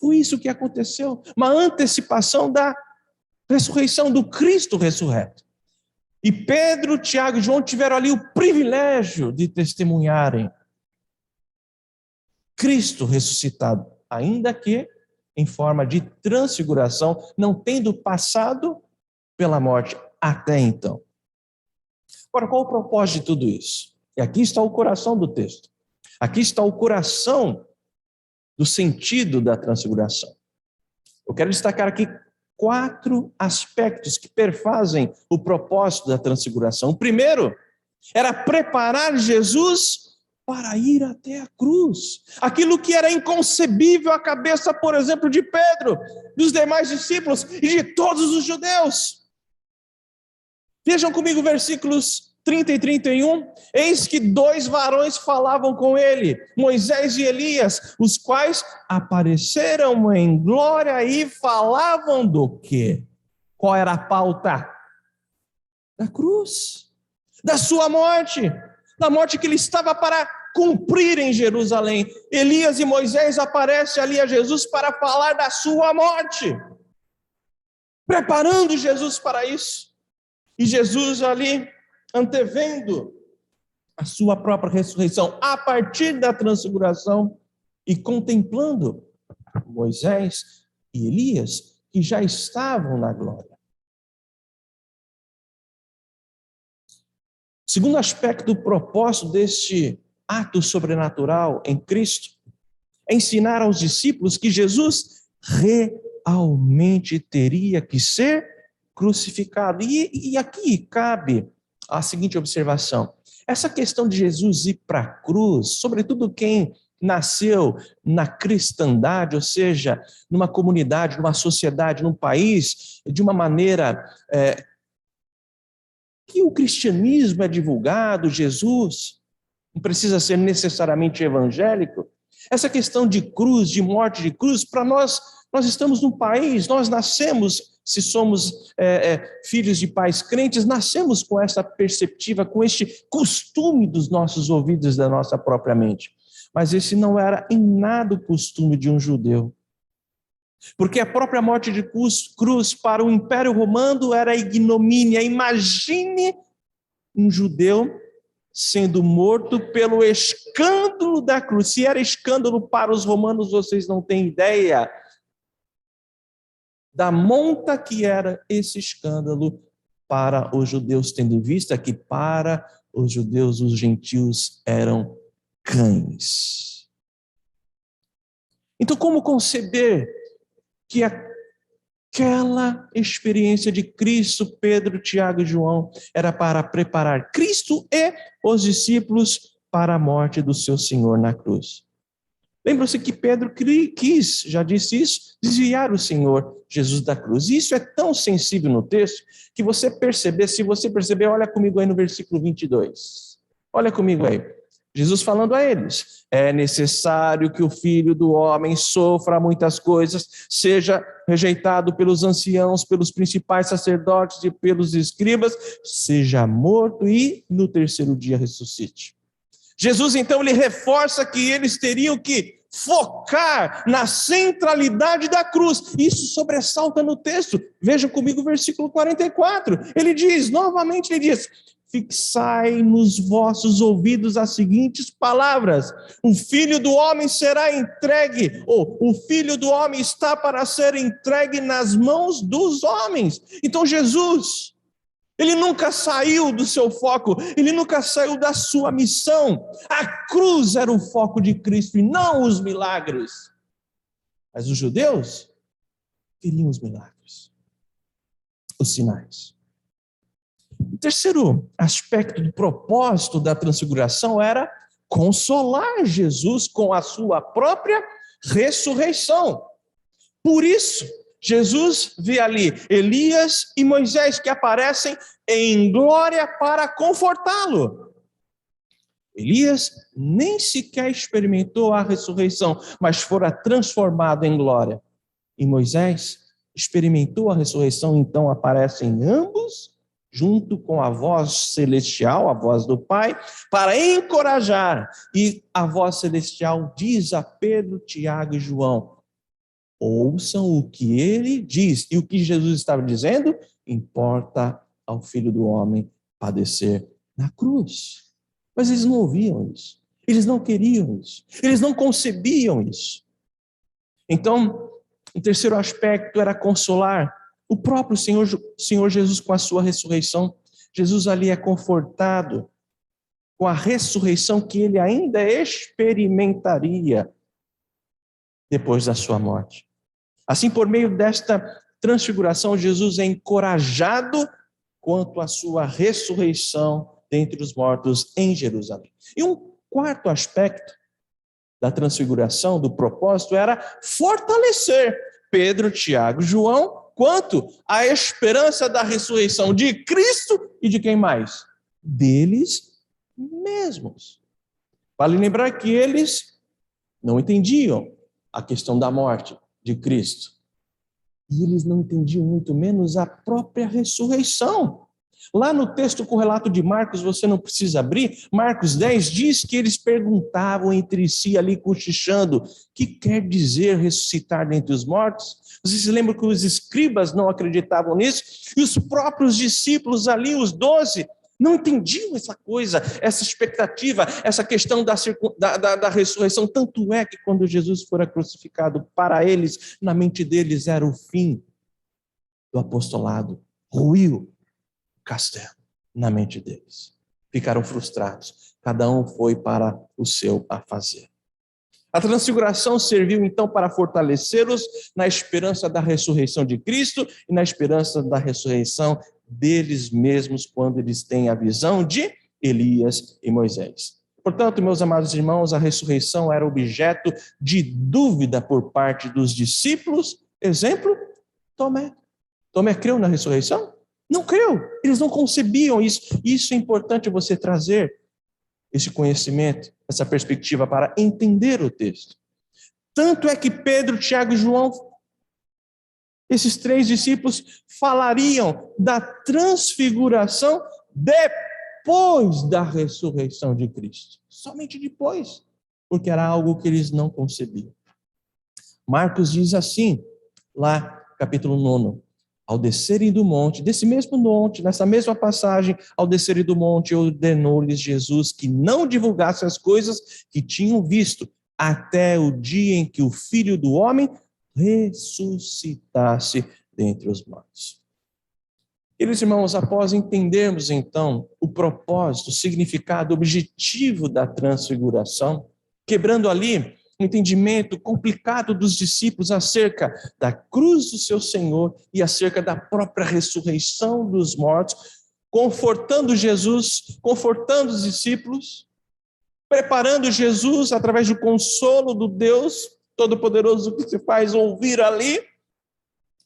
[SPEAKER 1] Foi isso que aconteceu, uma antecipação da ressurreição do Cristo ressurreto. E Pedro, Tiago e João tiveram ali o privilégio de testemunharem Cristo ressuscitado, ainda que em forma de transfiguração, não tendo passado pela morte até então. Agora, qual o propósito de tudo isso? E aqui está o coração do texto. Aqui está o coração do sentido da transfiguração. Eu quero destacar aqui 4 aspectos que perfazem o propósito da transfiguração. O primeiro era preparar Jesus para ir até a cruz. Aquilo que era inconcebível à cabeça, por exemplo, de Pedro, dos demais discípulos e de todos os judeus. Vejam comigo versículos 30 e 31. Eis que 2 varões falavam com ele, Moisés e Elias, os quais apareceram em glória e falavam do quê? Qual era a pauta? Da cruz, da sua morte, da morte que ele estava para cumprir em Jerusalém. Elias e Moisés aparecem ali a Jesus para falar da sua morte, preparando Jesus para isso. E Jesus ali, antevendo a sua própria ressurreição, a partir da transfiguração, e contemplando Moisés e Elias, que já estavam na glória. O segundo aspecto do propósito deste ato sobrenatural em Cristo é ensinar aos discípulos que Jesus realmente teria que ser crucificado. E aqui cabe a seguinte observação: essa questão de Jesus ir para a cruz, sobretudo quem nasceu na cristandade, ou seja, numa comunidade, numa sociedade, num país, de uma maneira que o cristianismo é divulgado, Jesus não precisa ser necessariamente evangélico. Essa questão de cruz, de morte de cruz, para nós estamos num país, nós nascemos, se somos filhos de pais crentes, nascemos com essa perspectiva, com este costume dos nossos ouvidos, da nossa própria mente. Mas esse não era em nada o costume de um judeu. Porque a própria morte de cruz para o Império Romano era ignomínia. Imagine um judeu sendo morto pelo escândalo da cruz. Se era escândalo para os romanos, vocês não têm ideia da monta que era esse escândalo para os judeus, tendo em vista que para os judeus os gentios eram cães. Então, como conceber que aquela experiência de Cristo, Pedro, Tiago e João, era para preparar Cristo e os discípulos para a morte do seu Senhor na cruz? Lembra-se que Pedro quis, já disse isso, desviar o Senhor Jesus da cruz. E isso é tão sensível no texto que você perceber, se você perceber, olha comigo aí no versículo 22. Olha comigo aí. Jesus falando a eles: é necessário que o Filho do Homem sofra muitas coisas, seja rejeitado pelos anciãos, pelos principais sacerdotes e pelos escribas, seja morto e no terceiro dia ressuscite. Jesus, então, ele reforça que eles teriam que focar na centralidade da cruz. Isso sobressalta no texto. Veja comigo o versículo 44. Ele diz, novamente ele diz: fixai nos vossos ouvidos as seguintes palavras: o Filho do Homem será entregue, ou o Filho do Homem está para ser entregue nas mãos dos homens. Então Jesus, ele nunca saiu do seu foco, ele nunca saiu da sua missão. A cruz era o foco de Cristo e não os milagres. Mas os judeus queriam os milagres, os sinais. O terceiro aspecto do propósito da transfiguração era consolar Jesus com a sua própria ressurreição. Por isso, Jesus vê ali Elias e Moisés que aparecem em glória para confortá-lo. Elias nem sequer experimentou a ressurreição, mas fora transformado em glória. E Moisés experimentou a ressurreição, então aparecem ambos junto com a voz celestial, a voz do Pai, para encorajar. E a voz celestial diz a Pedro, Tiago e João: ouçam o que ele diz. E o que Jesus estava dizendo? Importa ao Filho do Homem padecer na cruz. Mas eles não ouviam isso. Eles não queriam isso. Eles não concebiam isso. Então, o terceiro aspecto era consolar o próprio Senhor Jesus com a sua ressurreição. Jesus ali é confortado com a ressurreição que ele ainda experimentaria depois da sua morte. Assim, por meio desta transfiguração, Jesus é encorajado quanto à sua ressurreição dentre os mortos em Jerusalém. E um quarto aspecto da transfiguração, do propósito, era fortalecer Pedro, Tiago e João quanto à esperança da ressurreição de Cristo e de quem mais? Deles mesmos. Vale lembrar que eles não entendiam a questão da morte de Cristo. E eles não entendiam muito menos a própria ressurreição. Lá no texto correlato de Marcos, você não precisa abrir, Marcos 10 diz que eles perguntavam entre si ali, cochichando, o que quer dizer ressuscitar dentre os mortos? Vocês se lembram que os escribas não acreditavam nisso? E os próprios discípulos ali, os 12, não entendiam essa coisa, essa expectativa, essa questão da ressurreição. Tanto é que quando Jesus fora crucificado, para eles, na mente deles, era o fim do apostolado. Ruiu o castelo na mente deles. Ficaram frustrados. Cada um foi para o seu afazer. A transfiguração serviu então para fortalecê-los na esperança da ressurreição de Cristo e na esperança da ressurreição deles mesmos quando eles têm a visão de Elias e Moisés. Portanto, meus amados irmãos, a ressurreição era objeto de dúvida por parte dos discípulos. Exemplo, Tomé. Tomé creu na ressurreição? Não creu. Eles não concebiam isso. Isso é importante você trazer esse conhecimento, essa perspectiva para entender o texto. Tanto é que Pedro, Tiago e João, esses três discípulos, falariam da transfiguração depois da ressurreição de Cristo. Somente depois, porque era algo que eles não concebiam. Marcos diz assim, lá, capítulo 9, ao descerem do monte, desse mesmo monte, nessa mesma passagem, ao descerem do monte, ordenou-lhes Jesus que não divulgassem as coisas que tinham visto, até o dia em que o Filho do Homem ressuscitasse dentre os mortos. Queridos irmãos, após entendermos então o propósito, o significado, o objetivo da transfiguração, quebrando ali o entendimento complicado dos discípulos acerca da cruz do seu Senhor e acerca da própria ressurreição dos mortos, confortando Jesus, confortando os discípulos, preparando Jesus através do consolo do Deus Todo-Poderoso que se faz ouvir ali.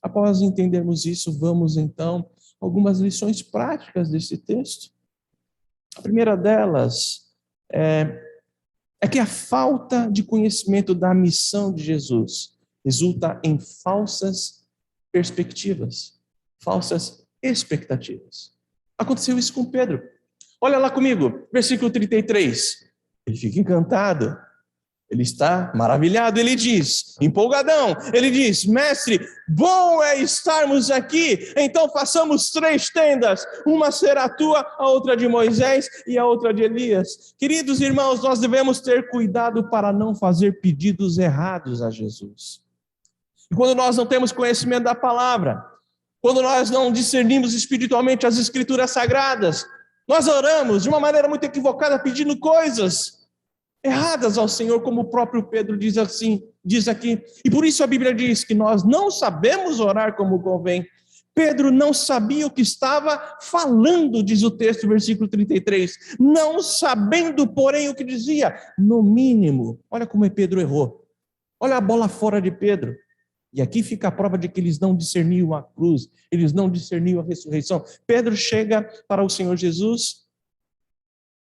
[SPEAKER 1] Após entendermos isso, vamos então a algumas lições práticas desse texto. A primeira delas é que a falta de conhecimento da missão de Jesus resulta em falsas perspectivas, falsas expectativas. Aconteceu isso com Pedro. Olha lá comigo, versículo 33. Ele fica encantado. Ele está maravilhado, ele diz, empolgadão, ele diz, mestre, bom é estarmos aqui, então façamos 3 tendas, uma será tua, a outra de Moisés e a outra de Elias. Queridos irmãos, nós devemos ter cuidado para não fazer pedidos errados a Jesus. E quando nós não temos conhecimento da palavra, quando nós não discernimos espiritualmente as escrituras sagradas, nós oramos de uma maneira muito equivocada, pedindo coisas erradas ao Senhor, como o próprio Pedro diz aqui. E por isso a Bíblia diz que nós não sabemos orar como convém. Pedro não sabia o que estava falando, diz o texto, versículo 33. Não sabendo, porém, o que dizia. No mínimo, olha como Pedro errou. Olha a bola fora de Pedro. E aqui fica a prova de que eles não discerniam a cruz, eles não discerniam a ressurreição. Pedro chega para o Senhor Jesus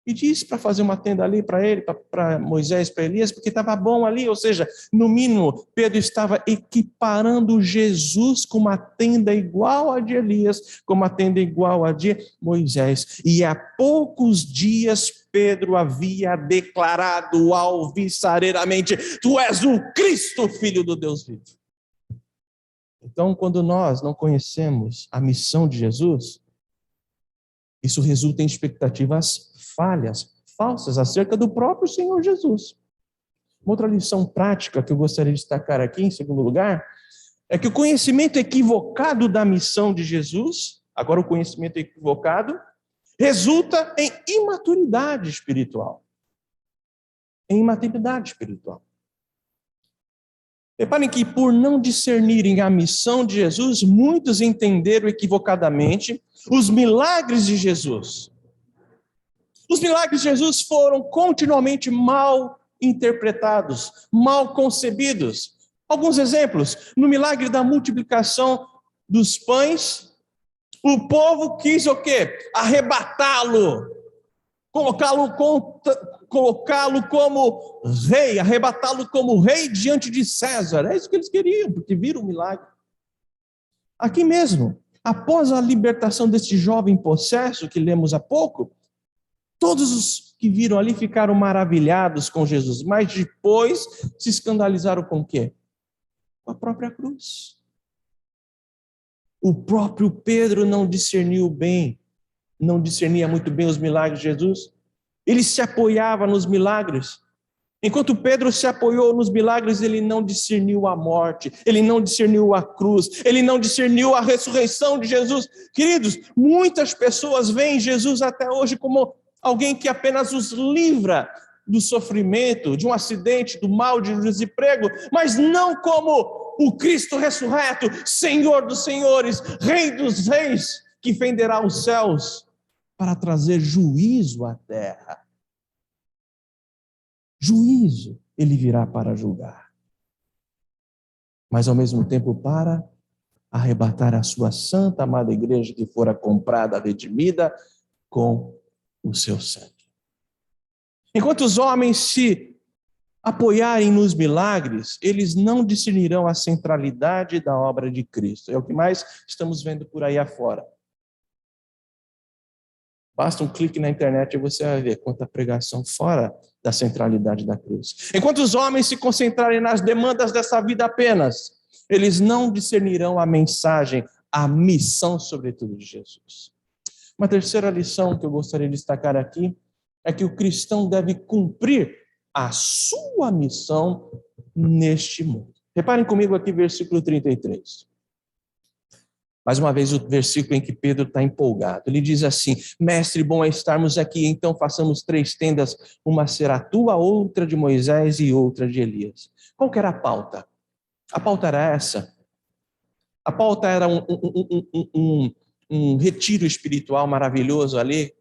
[SPEAKER 1] e diz para fazer uma tenda ali para ele, para Moisés, para Elias, porque estava bom ali, ou seja, no mínimo, Pedro estava equiparando Jesus com uma tenda igual a de Elias, com uma tenda igual a de Moisés. E há poucos dias Pedro havia declarado alvissareiramente: tu és o Cristo, Filho do Deus vivo. Então, quando nós não conhecemos a missão de Jesus, isso resulta em expectativas falsas acerca do próprio Senhor Jesus. Uma outra lição prática que eu gostaria de destacar aqui, em segundo lugar, é que o conhecimento equivocado da missão de Jesus, agora o conhecimento equivocado, resulta em imaturidade espiritual. Em imaturidade espiritual. Reparem que, por não discernirem a missão de Jesus, muitos entenderam equivocadamente os milagres de Jesus. Os milagres de Jesus foram continuamente mal interpretados, mal concebidos. Alguns exemplos: no milagre da multiplicação dos pães, o povo quis o quê? Arrebatá-lo, colocá-lo como rei, arrebatá-lo como rei diante de César. É isso que eles queriam, porque viram o milagre. Aqui mesmo, após a libertação deste jovem possesso que lemos há pouco, todos os que viram ali ficaram maravilhados com Jesus, mas depois se escandalizaram com o quê? Com a própria cruz. O próprio Pedro não discerniu bem, não discernia muito bem os milagres de Jesus. Ele se apoiava nos milagres. Enquanto Pedro se apoiou nos milagres, ele não discerniu a morte, ele não discerniu a cruz, ele não discerniu a ressurreição de Jesus. Queridos, muitas pessoas veem Jesus até hoje como alguém que apenas os livra do sofrimento, de um acidente, do mal, de um desemprego, mas não como o Cristo ressurreto, Senhor dos senhores, Rei dos reis, que fenderá os céus para trazer juízo à terra. Juízo ele virá para julgar, mas ao mesmo tempo para arrebatar a sua santa, amada igreja que fora comprada, redimida com o seu sangue. Enquanto os homens se apoiarem nos milagres, eles não discernirão a centralidade da obra de Cristo. É o que mais estamos vendo por aí afora. Basta um clique na internet e você vai ver quanta pregação fora da centralidade da cruz. Enquanto os homens se concentrarem nas demandas dessa vida apenas, eles não discernirão a mensagem, a missão, sobretudo, de Jesus. Uma terceira lição que eu gostaria de destacar aqui é que o cristão deve cumprir a sua missão neste mundo. Reparem comigo aqui, versículo 33. Mais uma vez, o versículo em que Pedro está empolgado. Ele diz assim: mestre, bom é estarmos aqui, então façamos 3 tendas, uma será tua, outra de Moisés e outra de Elias. Qual que era a pauta? A pauta era essa. A pauta era um retiro espiritual maravilhoso ali,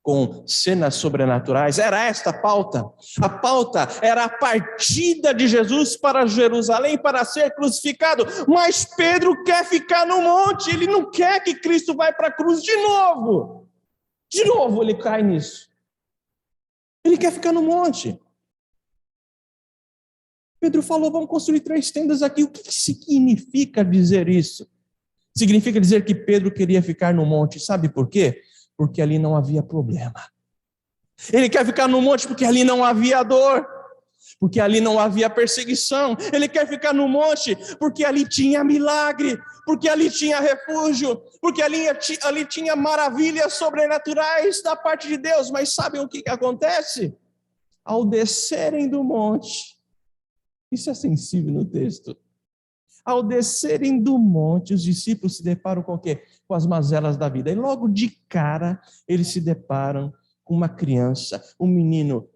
[SPEAKER 1] com cenas sobrenaturais. Era esta a pauta. A pauta era a partida de Jesus para Jerusalém para ser crucificado. Mas Pedro quer ficar no monte. Ele não quer que Cristo vá para a cruz de novo. De novo ele cai nisso. Ele quer ficar no monte. Pedro falou: vamos construir 3 tendas aqui. O que significa dizer isso? Significa dizer que Pedro queria ficar no monte. Sabe por quê? Porque ali não havia problema. Ele quer ficar no monte porque ali não havia dor, porque ali não havia perseguição. Ele quer ficar no monte porque ali tinha milagre, porque ali tinha refúgio, porque ali tinha maravilhas sobrenaturais da parte de Deus. Mas sabem o que acontece? Ao descerem do monte, isso é sensível no texto, ao descerem do monte, os discípulos se deparam com o quê? Com as mazelas da vida. E logo de cara, eles se deparam com uma criança, um menino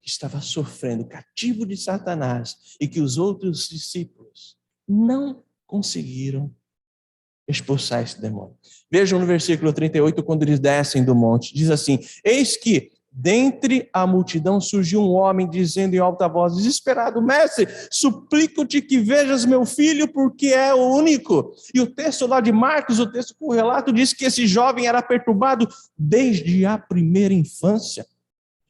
[SPEAKER 1] que estava sofrendo, cativo de Satanás, e que os outros discípulos não conseguiram expulsar esse demônio. Vejam no versículo 38, quando eles descem do monte, diz assim: eis que dentre a multidão surgiu um homem dizendo em alta voz, desesperado: mestre, suplico-te que vejas meu filho, porque é o único. E o texto lá de Marcos, o texto com o relato, diz que esse jovem era perturbado desde a primeira infância.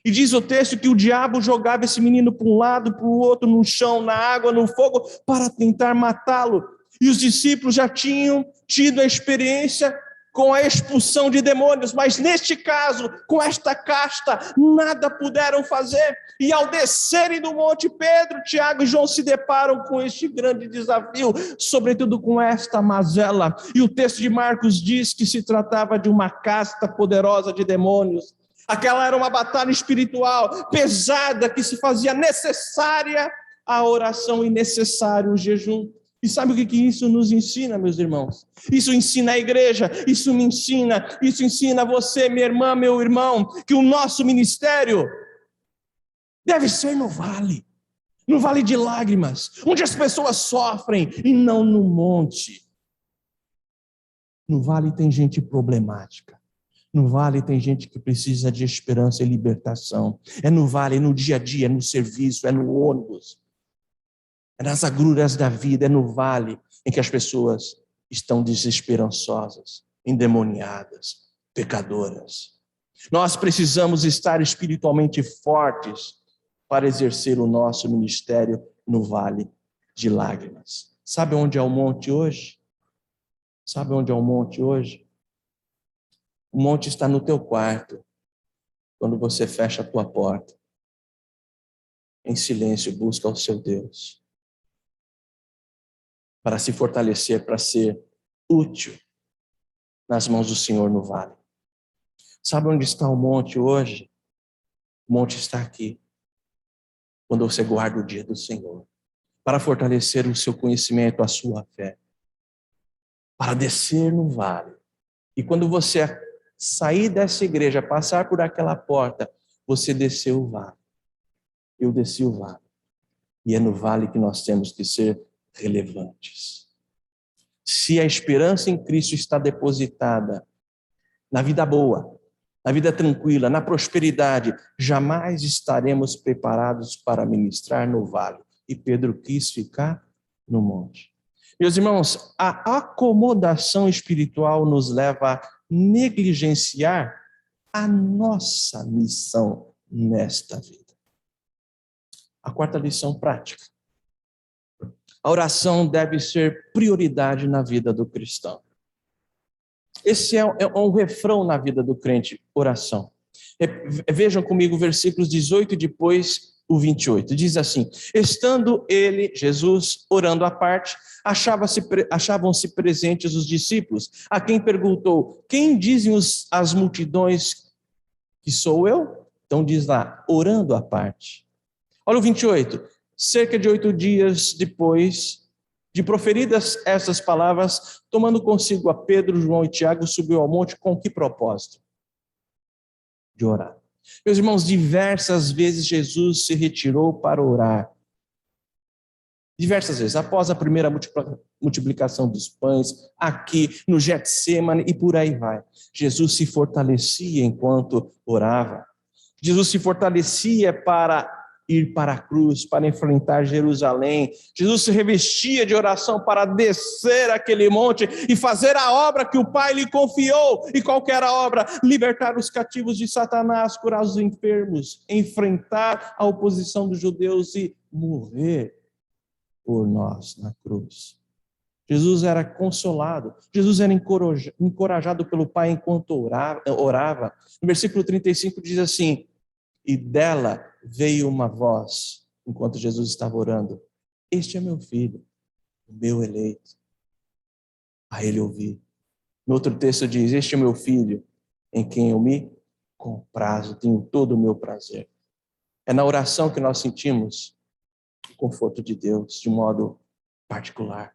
[SPEAKER 1] E diz o texto que o diabo jogava esse menino para um lado, para o outro, no chão, na água, no fogo, para tentar matá-lo. E os discípulos já tinham tido a experiência com a expulsão de demônios, mas neste caso, com esta casta, nada puderam fazer. E ao descerem do monte, Pedro, Tiago e João se deparam com este grande desafio, sobretudo com esta mazela. E o texto de Marcos diz que se tratava de uma casta poderosa de demônios. Aquela era uma batalha espiritual pesada que se fazia necessária a oração e necessário o jejum. E sabe o que isso nos ensina, meus irmãos? Isso ensina a igreja, isso ensina você, minha irmã, meu irmão, que o nosso ministério deve ser no vale de lágrimas, onde as pessoas sofrem e não no monte. No vale tem gente problemática. No vale tem gente que precisa de esperança e libertação. É no vale, é no dia a dia, é no serviço, é no ônibus. É nas agruras da vida, é no vale em que as pessoas estão desesperançosas, endemoniadas, pecadoras. Nós precisamos estar espiritualmente fortes para exercer o nosso ministério no vale de lágrimas. Sabe onde é o monte hoje? Sabe onde é o monte hoje? O monte está no teu quarto, quando você fecha a tua porta. Em silêncio, busca o seu Deus. Para se fortalecer, para ser útil nas mãos do Senhor no vale. Sabe onde está o monte hoje? O monte está aqui, quando você guarda o dia do Senhor, para fortalecer o seu conhecimento, a sua fé, para descer no vale. E quando você sair dessa igreja, passar por aquela porta, você desceu o vale. Eu desci o vale. E é no vale que nós temos que ser relevantes. Se a esperança em Cristo está depositada na vida boa, na vida tranquila, na prosperidade, jamais estaremos preparados para ministrar no vale. E Pedro quis ficar no monte. Meus irmãos, a acomodação espiritual nos leva a negligenciar a nossa missão nesta vida. A quarta lição prática. A oração deve ser prioridade na vida do cristão. Esse é um refrão na vida do crente, oração. Vejam comigo versículos 18 e depois o 28. Diz assim: estando ele, Jesus, orando à parte, achavam-se presentes os discípulos, a quem perguntou: quem dizem as multidões que sou eu? Então diz lá, orando à parte. Olha o 28. Cerca de 8 dias depois de proferidas essas palavras, tomando consigo a Pedro, João e Tiago, subiu ao monte com que propósito? De orar. Meus irmãos, diversas vezes Jesus se retirou para orar. Diversas vezes, após a primeira multiplicação dos pães, aqui no Getsêmani e por aí vai. Jesus se fortalecia enquanto orava. Jesus se fortalecia para ir para a cruz, para enfrentar Jerusalém. Jesus se revestia de oração para descer aquele monte e fazer a obra que o Pai lhe confiou. E qual que era a obra? Libertar os cativos de Satanás, curar os enfermos, enfrentar a oposição dos judeus e morrer por nós na cruz. Jesus era consolado, Jesus era encorajado pelo Pai enquanto orava. No versículo 35 diz assim: e dela veio uma voz, enquanto Jesus estava orando: este é meu filho, o meu eleito, a ele ouvi. No outro texto diz: este é meu filho, em quem eu me comprazo, tenho todo o meu prazer. É na oração que nós sentimos o conforto de Deus de modo particular.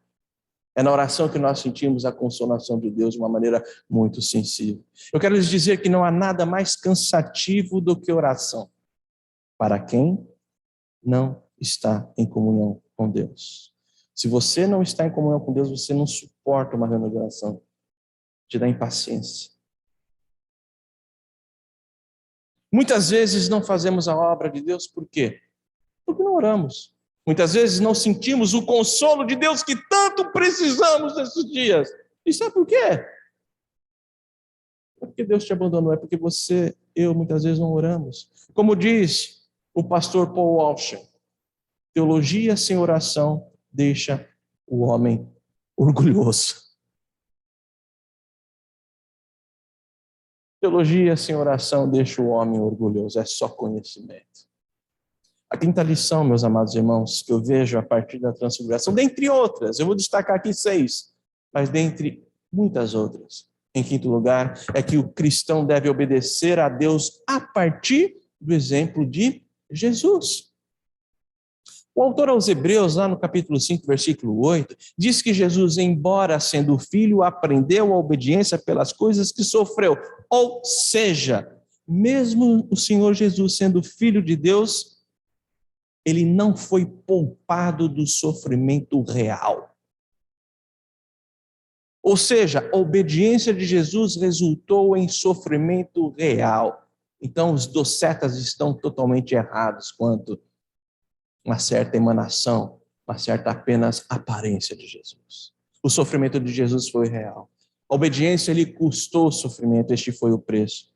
[SPEAKER 1] É na oração que nós sentimos a consolação de Deus de uma maneira muito sensível. Eu quero lhes dizer que não há nada mais cansativo do que oração para quem não está em comunhão com Deus. Se você não está em comunhão com Deus, você não suporta uma reunião de oração. Te dá impaciência. Muitas vezes não fazemos a obra de Deus, por quê? Porque não oramos. Muitas vezes não sentimos o consolo de Deus que tanto precisamos nesses dias. E sabe por quê? Não é porque Deus te abandonou, é porque eu, muitas vezes não oramos. Como diz o pastor Paul Washer, teologia sem oração deixa o homem orgulhoso. Teologia sem oração deixa o homem orgulhoso, é só conhecimento. A quinta lição, meus amados irmãos, que eu vejo a partir da transfiguração, dentre outras, eu vou destacar aqui 6, mas dentre muitas outras. Em quinto lugar, é que o cristão deve obedecer a Deus a partir do exemplo de Jesus. O autor aos Hebreus, lá no capítulo 5, versículo 8, diz que Jesus, embora sendo filho, aprendeu a obediência pelas coisas que sofreu. Ou seja, mesmo o Senhor Jesus sendo filho de Deus, ele não foi poupado do sofrimento real. Ou seja, a obediência de Jesus resultou em sofrimento real. Então, os docetas estão totalmente errados quanto uma certa emanação, uma certa apenas aparência de Jesus. O sofrimento de Jesus foi real. A obediência lhe custou sofrimento, este foi o preço.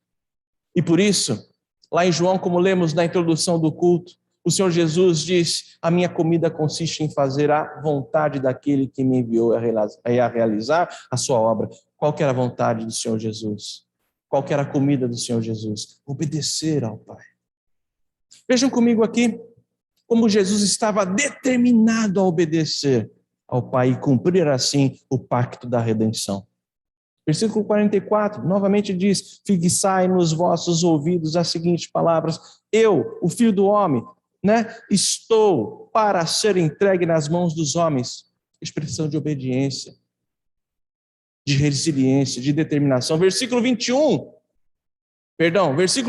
[SPEAKER 1] E por isso, lá em João, como lemos na introdução do culto, o Senhor Jesus diz: a minha comida consiste em fazer a vontade daquele que me enviou a realizar a sua obra. Qual que era a vontade do Senhor Jesus? Qual que era a comida do Senhor Jesus? Obedecer ao Pai. Vejam comigo aqui como Jesus estava determinado a obedecer ao Pai e cumprir assim o pacto da redenção. Versículo 44, novamente diz: fixai nos vossos ouvidos as seguintes palavras: eu, o Filho do Homem, estou para ser entregue nas mãos dos homens. Expressão de obediência, de resiliência, de determinação. Versículo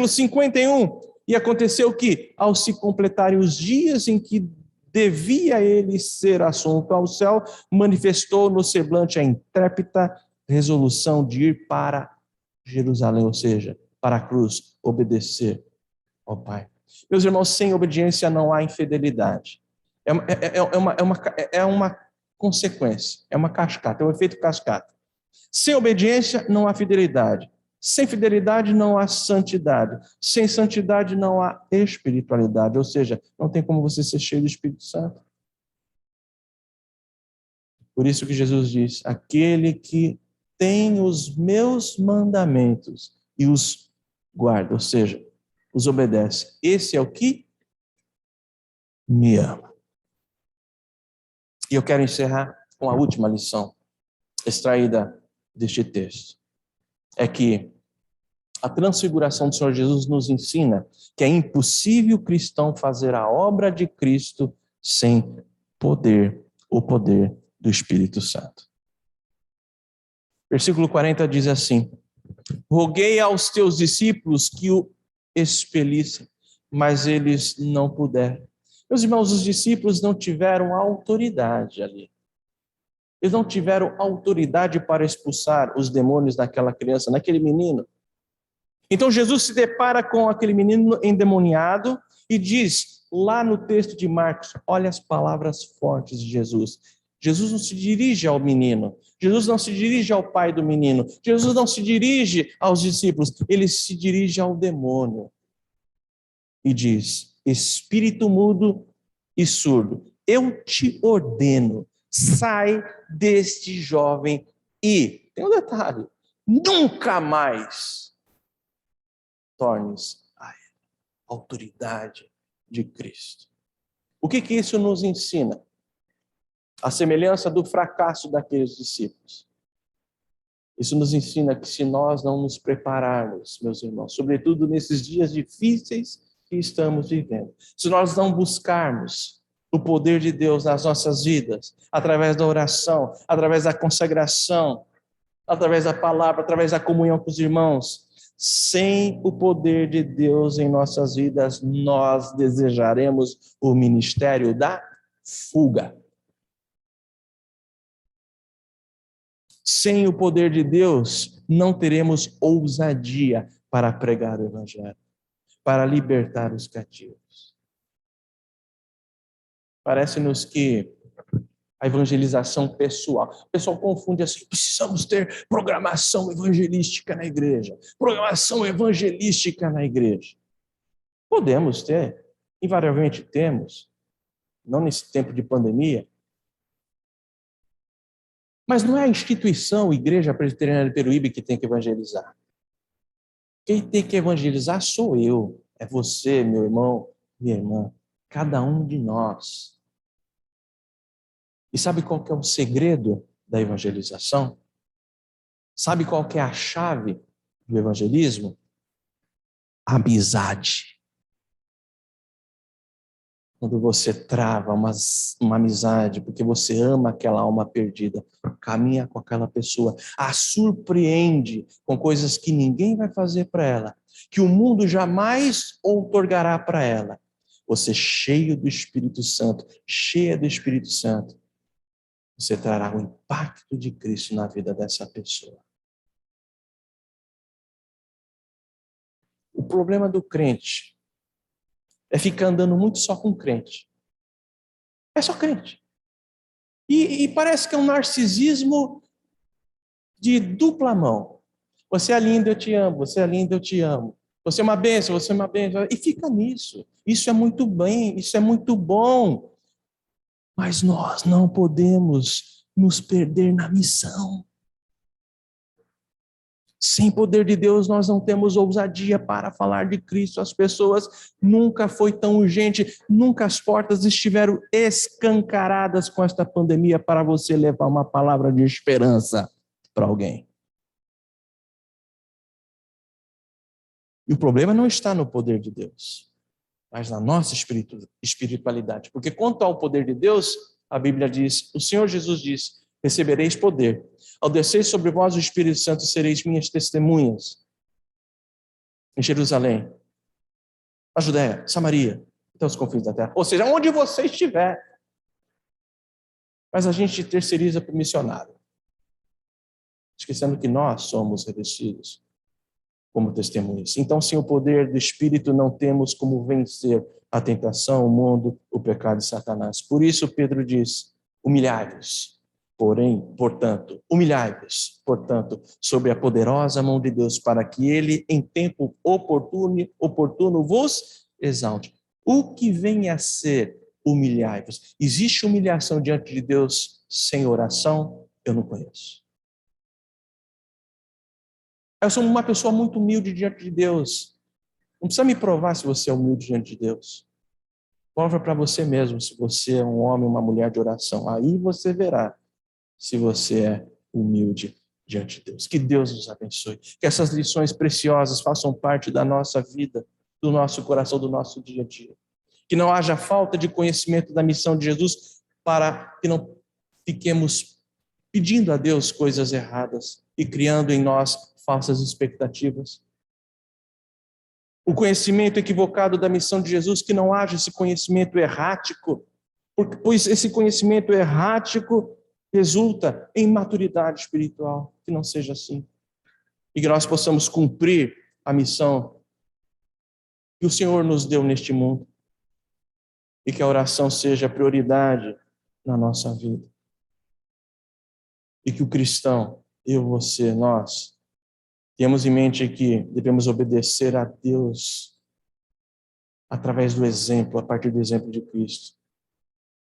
[SPEAKER 1] 51, e aconteceu que, ao se completarem os dias em que devia ele ser assunto ao céu, manifestou no semblante a intrépida resolução de ir para Jerusalém, ou seja, para a cruz, obedecer ao Pai. Meus irmãos, sem obediência não há infidelidade. É uma consequência, é uma cascata, é um efeito cascata. Sem obediência não há fidelidade. Sem fidelidade não há santidade. Sem santidade não há espiritualidade, ou seja, não tem como você ser cheio do Espírito Santo. Por isso que Jesus diz: aquele que tem os meus mandamentos e os guarda, ou seja, os obedece, esse é o que me ama. E eu quero encerrar com a última lição extraída deste texto. É que a transfiguração do Senhor Jesus nos ensina que é impossível o cristão fazer a obra de Cristo sem o poder do Espírito Santo. Versículo 40 diz assim: roguei aos teus discípulos que o expelissem, mas eles não puderam. Meus irmãos, os discípulos não tiveram autoridade ali. Eles não tiveram autoridade para expulsar os demônios daquela criança, daquele menino. Então Jesus se depara com aquele menino endemoniado e diz, lá no texto de Marcos, olha as palavras fortes de Jesus. Jesus não se dirige ao menino, Jesus não se dirige ao pai do menino, Jesus não se dirige aos discípulos, ele se dirige ao demônio. E diz: espírito mudo e surdo, eu te ordeno, sai deste jovem e, tem um detalhe, nunca mais tornes a autoridade de Cristo. O que isso nos ensina? A semelhança do fracasso daqueles discípulos. Isso nos ensina que se nós não nos prepararmos, meus irmãos, sobretudo nesses dias difíceis que estamos vivendo, se nós não buscarmos o poder de Deus nas nossas vidas, através da oração, através da consagração, através da palavra, através da comunhão com os irmãos, sem o poder de Deus em nossas vidas, nós desejaremos o ministério da fuga. Sem o poder de Deus, não teremos ousadia para pregar o Evangelho, para libertar os cativos. Parece-nos que a evangelização pessoal, o pessoal confunde assim: precisamos ter programação evangelística na igreja, programação evangelística na igreja. Podemos ter, invariavelmente temos, não nesse tempo de pandemia, mas não é a instituição, Igreja Presbiteriana de Peruíbe, que tem que evangelizar. Quem tem que evangelizar sou eu, é você, meu irmão, minha irmã, cada um de nós. E sabe qual que é o segredo da evangelização? Sabe qual que é a chave do evangelismo? Amizade. Quando você trava uma amizade, porque você ama aquela alma perdida, caminha com aquela pessoa, a surpreende com coisas que ninguém vai fazer para ela, que o mundo jamais outorgará para ela. Você cheio do Espírito Santo, cheia do Espírito Santo, você trará o impacto de Cristo na vida dessa pessoa. O problema do crente é ficar andando muito só com crente. É só crente. E parece que é um narcisismo de dupla mão. Você é lindo, eu te amo. Você é lindo, eu te amo. Você é uma bênção, você é uma bênção. E fica nisso. Isso é muito bem, isso é muito bom. Mas nós não podemos nos perder na missão. Sem poder de Deus, nós não temos ousadia para falar de Cristo. As pessoas nunca foi tão urgente, nunca as portas estiveram escancaradas com esta pandemia para você levar uma palavra de esperança para alguém. E o problema não está no poder de Deus, mas na nossa espiritualidade. Porque quanto ao poder de Deus, a Bíblia diz, o Senhor Jesus diz, recebereis poder. Ao descer sobre vós o Espírito Santo, sereis minhas testemunhas em Jerusalém, na Judéia, Samaria, até os confins da terra. Ou seja, onde você estiver. Mas a gente terceiriza para o missionário, esquecendo que nós somos revestidos como testemunhas. Então, sem o poder do Espírito, não temos como vencer a tentação, o mundo, o pecado de Satanás. Por isso, Pedro diz, humilhai-vos. Humilhai-vos, portanto, sob a poderosa mão de Deus, para que ele, em tempo oportuno vos exalte. O que vem a ser humilhai-vos? Existe humilhação diante de Deus sem oração? Eu não conheço. Eu sou uma pessoa muito humilde diante de Deus. Não precisa me provar se você é humilde diante de Deus. Prova para você mesmo se você é um homem ou uma mulher de oração. Aí você verá se você é humilde diante de Deus. Que Deus nos abençoe. Que essas lições preciosas façam parte da nossa vida, do nosso coração, do nosso dia a dia. Que não haja falta de conhecimento da missão de Jesus para que não fiquemos pedindo a Deus coisas erradas e criando em nós falsas expectativas. O conhecimento equivocado da missão de Jesus, que não haja esse conhecimento errático, pois esse conhecimento errático resulta em maturidade espiritual, que não seja assim. E que nós possamos cumprir a missão que o Senhor nos deu neste mundo. E que a oração seja prioridade na nossa vida. E que o cristão, eu, você, nós, tenhamos em mente que devemos obedecer a Deus através do exemplo, a partir do exemplo de Cristo.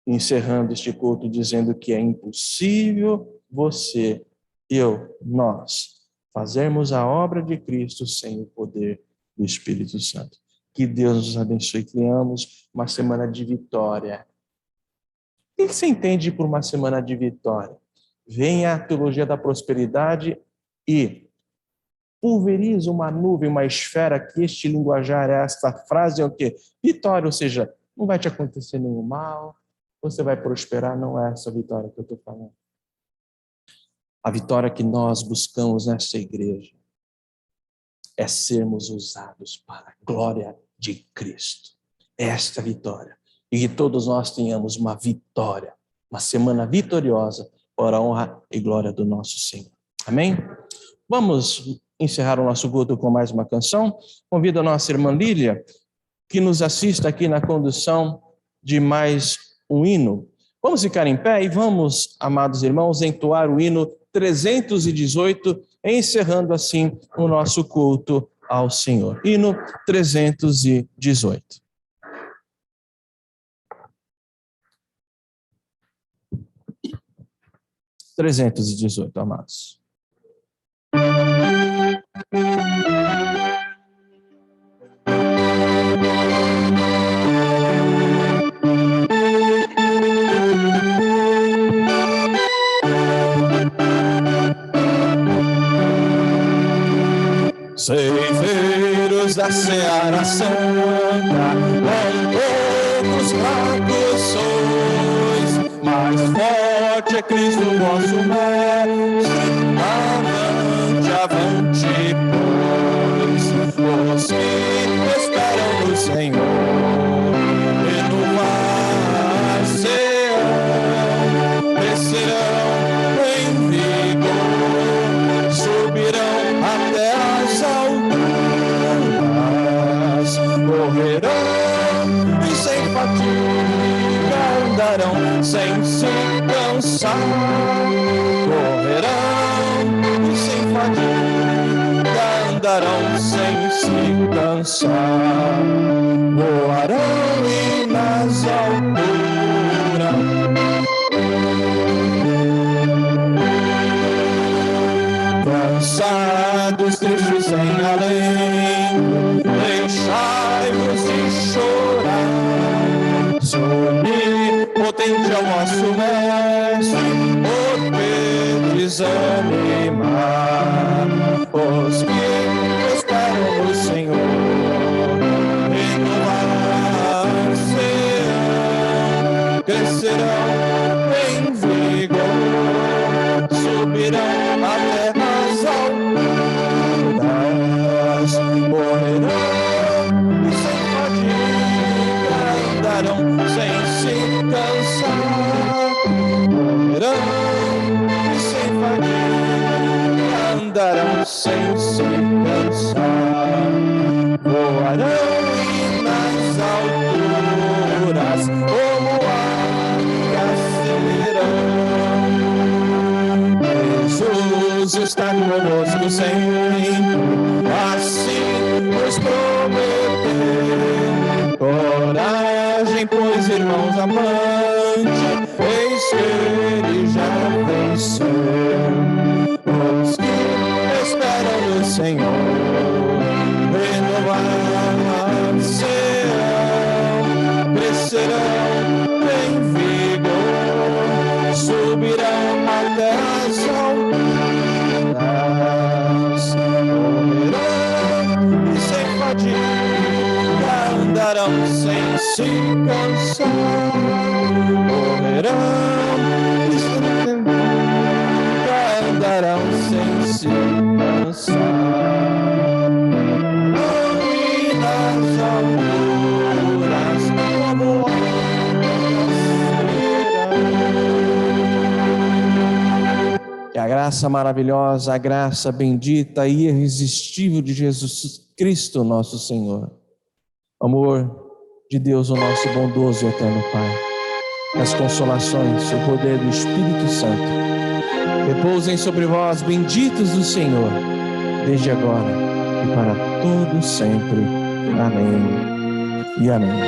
[SPEAKER 1] Encerrando este culto dizendo que é impossível você, eu, nós, fazermos a obra de Cristo sem o poder do Espírito Santo. Que Deus nos abençoe, que tenhamos uma semana de vitória. O que você entende por uma semana de vitória? Venha a teologia da prosperidade e pulveriza uma nuvem, uma esfera, que este linguajar, esta frase é o quê? Vitória, ou seja, não vai te acontecer nenhum mal, você vai prosperar, não é essa vitória que eu estou falando. A vitória que nós buscamos nessa igreja é sermos usados para a glória de Cristo. Esta vitória. E que todos nós tenhamos uma vitória, uma semana vitoriosa, para a honra e glória do nosso Senhor. Amém? Vamos encerrar o nosso culto com mais uma canção. Convido a nossa irmã Lília, que nos assista aqui na condução de mais um hino. Vamos ficar em pé e vamos, amados irmãos, entoar o hino 318, encerrando assim o nosso culto ao Senhor. Hino 318. Amados. Ceifeiros da Seara Santa, com poucos fracos sois, mais forte é Cristo vosso mestre. Avante, avante, pois, os que esperam no Senhor, renovar-se-ão, crescerão em vigor, subirão até as alturas, correrão e sem fadiga andarão sem se cansar, correrão e sem fadiga andarão sem se cansar, voarão e nas alturas cansados, tristes sem além, deixai-vos de chorar. Onipotente é o vosso mestre, por que desanimar? Os que esperam no Senhor, renovar-se-ão, crescerão em vigor, subirão até as alturas, morrerão e sem fadiga andarão sem se cansar, morrerão e sem fadiga andarão sem se cansar, voarão e nas alturas como águias serão. Jesus está conosco sempre, assim nos prometeu. Coragem, pois, irmãos amantes, eis que ele já venceu. Os que esperam no Senhor, renovar-se-ão, crescerão em vigor, subirão até as alturas, correrão e sem fadiga andarão sem se cansar, correrão e sem fadiga andarão sem se cansar, e nas alturas como águias serão. Que a graça maravilhosa, a graça bendita e irresistível de Jesus Cristo, nosso Senhor, amor de Deus, o nosso bondoso e eterno Pai, as consolações, o poder do Espírito Santo, repousem sobre vós, benditos do Senhor, desde agora e para todo sempre. Amém e amém.